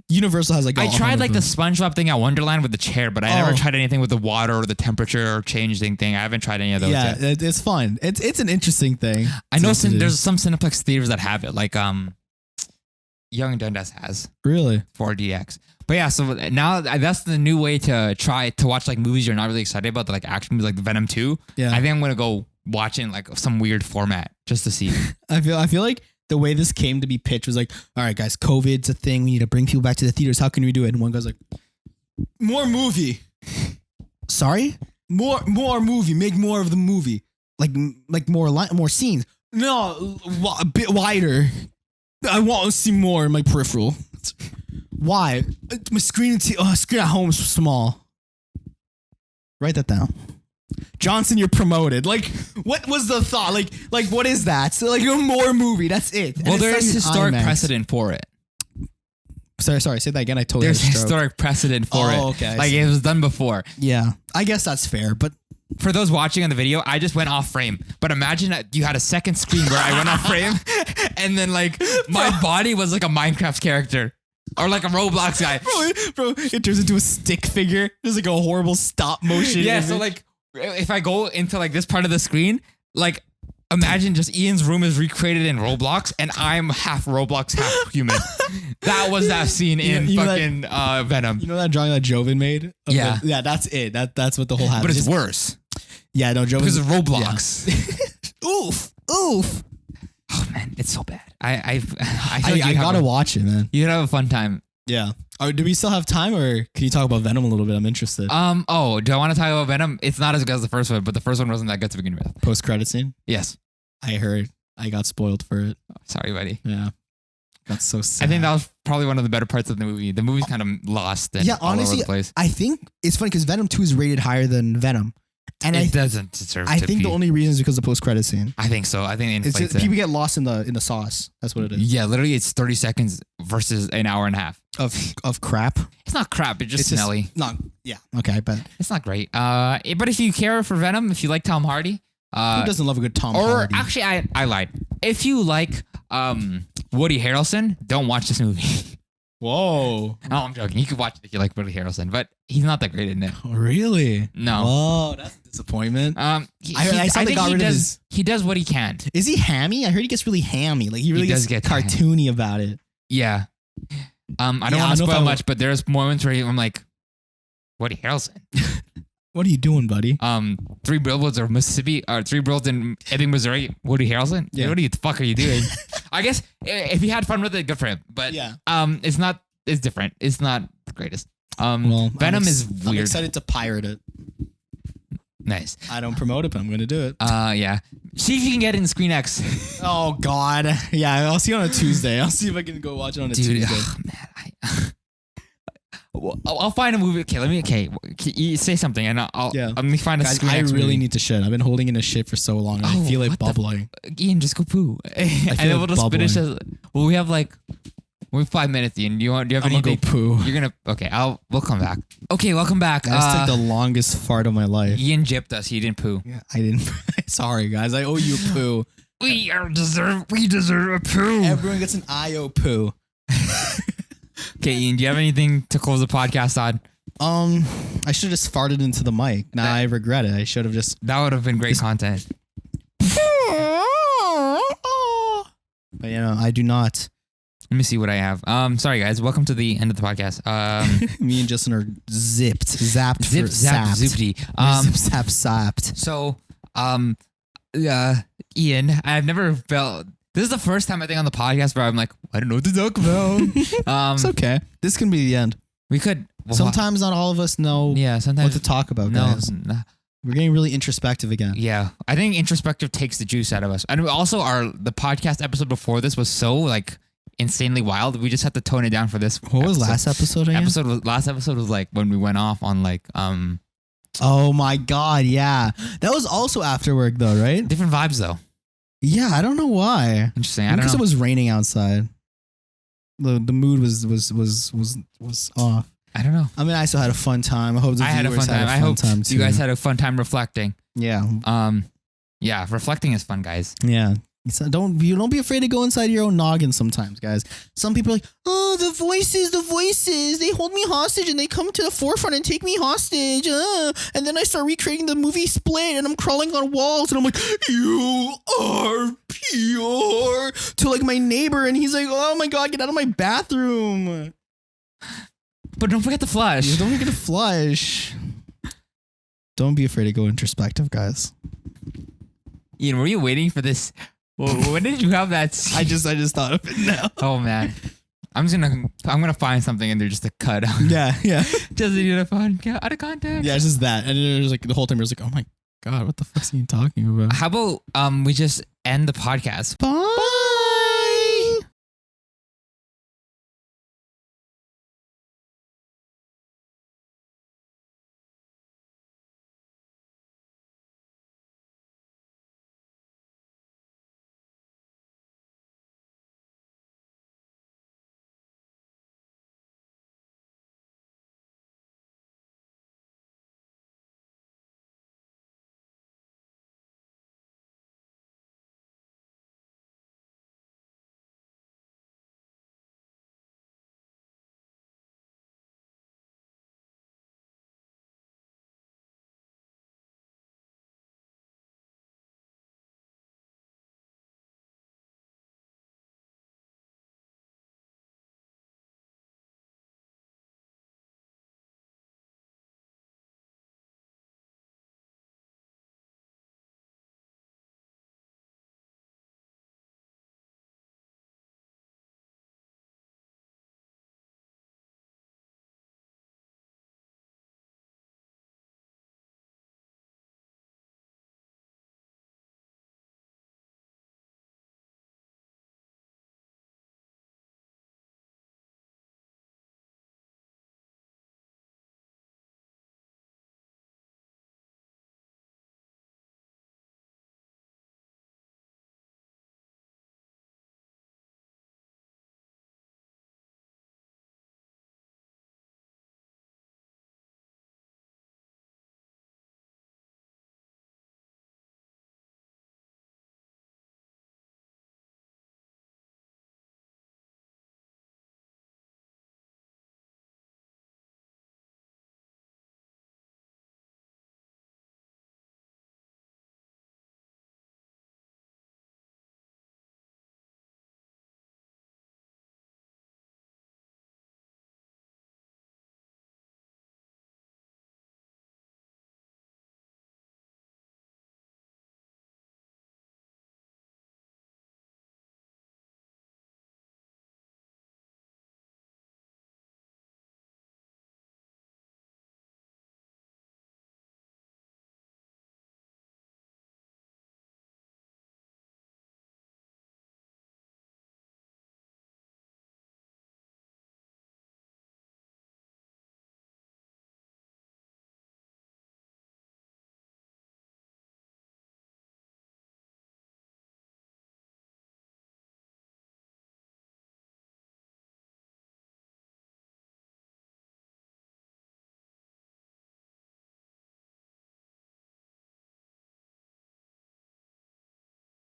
Universal has like. I tried like the SpongeBob thing at Wonderland with the chair, but I never tried anything with the water or the temperature or changing thing. I haven't tried any of those yet. It's fun. It's an interesting thing. I know there's some Cineplex theaters that have it, like Young and Dundas has. Really? 4DX. But yeah, so now that's the new way to try to watch like movies you're not really excited about, the like action movies like Venom 2. Yeah. I think I'm gonna go watch it in like some weird format just to see. I feel like the way this came to be pitched was like, all right, guys, COVID's a thing. We need to bring people back to the theaters. How can we do it? And one guy's like, more movie. Sorry? More movie. Make more of the movie. Like more scenes. No, a bit wider. I want to see more in my peripheral. Why? My screen at home is small. Write that down. Johnson, you're promoted. Like, what was the thought? Like what is that? So like a more movie. That's it. Well, there is historic precedent for it. Sorry. Say that again. I totally. There's historic precedent for it. Okay. Like it was done before. Yeah, I guess that's fair. But for those watching on the video, I just went off frame. But imagine that you had a second screen where I went off frame, and then like my body was like a Minecraft character. Or like a Roblox guy. Bro, it turns into a stick figure. There's like a horrible stop motion. Yeah, image. so like if I go into like this part of the screen, like imagine just Ian's room is recreated in Roblox and I'm half Roblox, half human. That was that scene in fucking Venom. You know that drawing that Joven made? Yeah. Yeah, that's it. That's what the whole happened. But it's worse. Yeah, no, Joven. Because of Roblox. Yeah. Oof. Oh man, it's so bad. I feel like I gotta watch it, man. You'd have a fun time. Yeah. Do we still have time, or can you talk about Venom a little bit? I'm interested. Do I want to talk about Venom? It's not as good as the first one, but the first one wasn't that good to begin with. Post-credit scene? Yes. I heard. I got spoiled for it. Sorry, buddy. Yeah. That's so sad. I think that was probably one of the better parts of the movie. The movie's kind of lost and all over the place. I think it's funny because Venom 2 is rated higher than Venom. And it doesn't deserve to be. I think the only reason is because of the post-credit scene. I think so. I think it inflates people get lost in the sauce. That's what it is. Yeah, literally it's 30 seconds versus an hour and a half. Of crap. It's not crap, it's just smelly. Okay, but it's not great. But if you care for Venom, if you like Tom Hardy. Who doesn't love a good Tom Hardy? Or actually I lied. If you like Woody Harrelson, don't watch this movie. Whoa. No, I'm joking. You could watch it if you like Woody Harrelson, but he's not that great in it. Oh, really? No. Oh, that's a disappointment. I think he does what he can. Is he hammy? I heard he gets really hammy. Like he really gets cartoony about it. Yeah. I don't want to spoil much, but there's moments where I'm like, Woody Harrelson. What are you doing, buddy? 3 Billboards of Mississippi, or 3 Billboards in Ebbing, Missouri. Woody Harrelson. Yeah. What the fuck are you doing? I guess if he had fun with it, good for him. But yeah. It's different. It's not the greatest. Venom is weird. I'm excited to pirate it. Nice. I don't promote it, but I'm going to do it. Yeah. See if you can get it in Screen X. Oh God. Yeah, I'll see it on a Tuesday. I'll see if I can go watch it on a Tuesday. Oh, man, I'll find a movie. Okay, you say something, and let me find a Screen X movie. I really movie. need to shit. I've been holding in a shit for so long, and I feel it bubbling. Ian, just go poo. And then we'll just finish this. Well, we have 5 minutes, Ian. Do you have anything? I'm gonna go poo. You're gonna. Okay, we'll come back. Okay, welcome back. This took the longest fart of my life. Ian gypped us. He didn't poo. Yeah, I didn't. Sorry, guys. I owe you a poo. We deserve a poo. Everyone gets an IO poo. Okay, Ian, do you have anything to close the podcast on? I should have just farted into the mic. Now I regret it. I should have just. That would have been great content. But I do not. Let me see what I have. Sorry guys, welcome to the end of the podcast. Me and Justin are zapped. Zip, zap, zoopty. Zip, zap, zapped. So, Ian, I've never felt. This is the first time I think on the podcast where I'm like, I don't know what to talk about. It's okay. This can be the end. We could. Well, Sometimes not all of us know sometimes what to talk about, no, guys. We're getting really introspective again. yeah. I think introspective takes the juice out of us, and also the podcast episode before this was so like insanely wild. We just had to tone it down for this. What was last episode again? Last episode was like when we went off on like Oh my god, yeah. That was also after work though, right? different vibes though. Yeah, I don't know why. Interesting. I don't Because know. it was raining outside. The mood was off. I don't know. I mean, I still had a fun time. I hope the I had a viewers fun time. I hope too. you guys had a fun time reflecting. Yeah, Yeah, reflecting is fun, guys. yeah. So don't be afraid to go inside your own noggin sometimes, guys. Some people are like, oh, the voices, they hold me hostage and they come to the forefront and take me hostage. And then I start recreating the movie Split and I'm crawling on walls and I'm like, you are pure to like my neighbor and he's like, oh my god, get out of my bathroom. But don't forget to flush. Don't forget to flush. Don't be afraid to go introspective, guys. Ian, were you waiting for this? When did you have that? I just thought of it now. Oh man, I'm gonna find something in there just to cut. Yeah. Just to get out of context. Yeah, it's just that. And it was like the whole time I was like, oh my god, what the fuck's he talking about? How about we just end the podcast? Bye.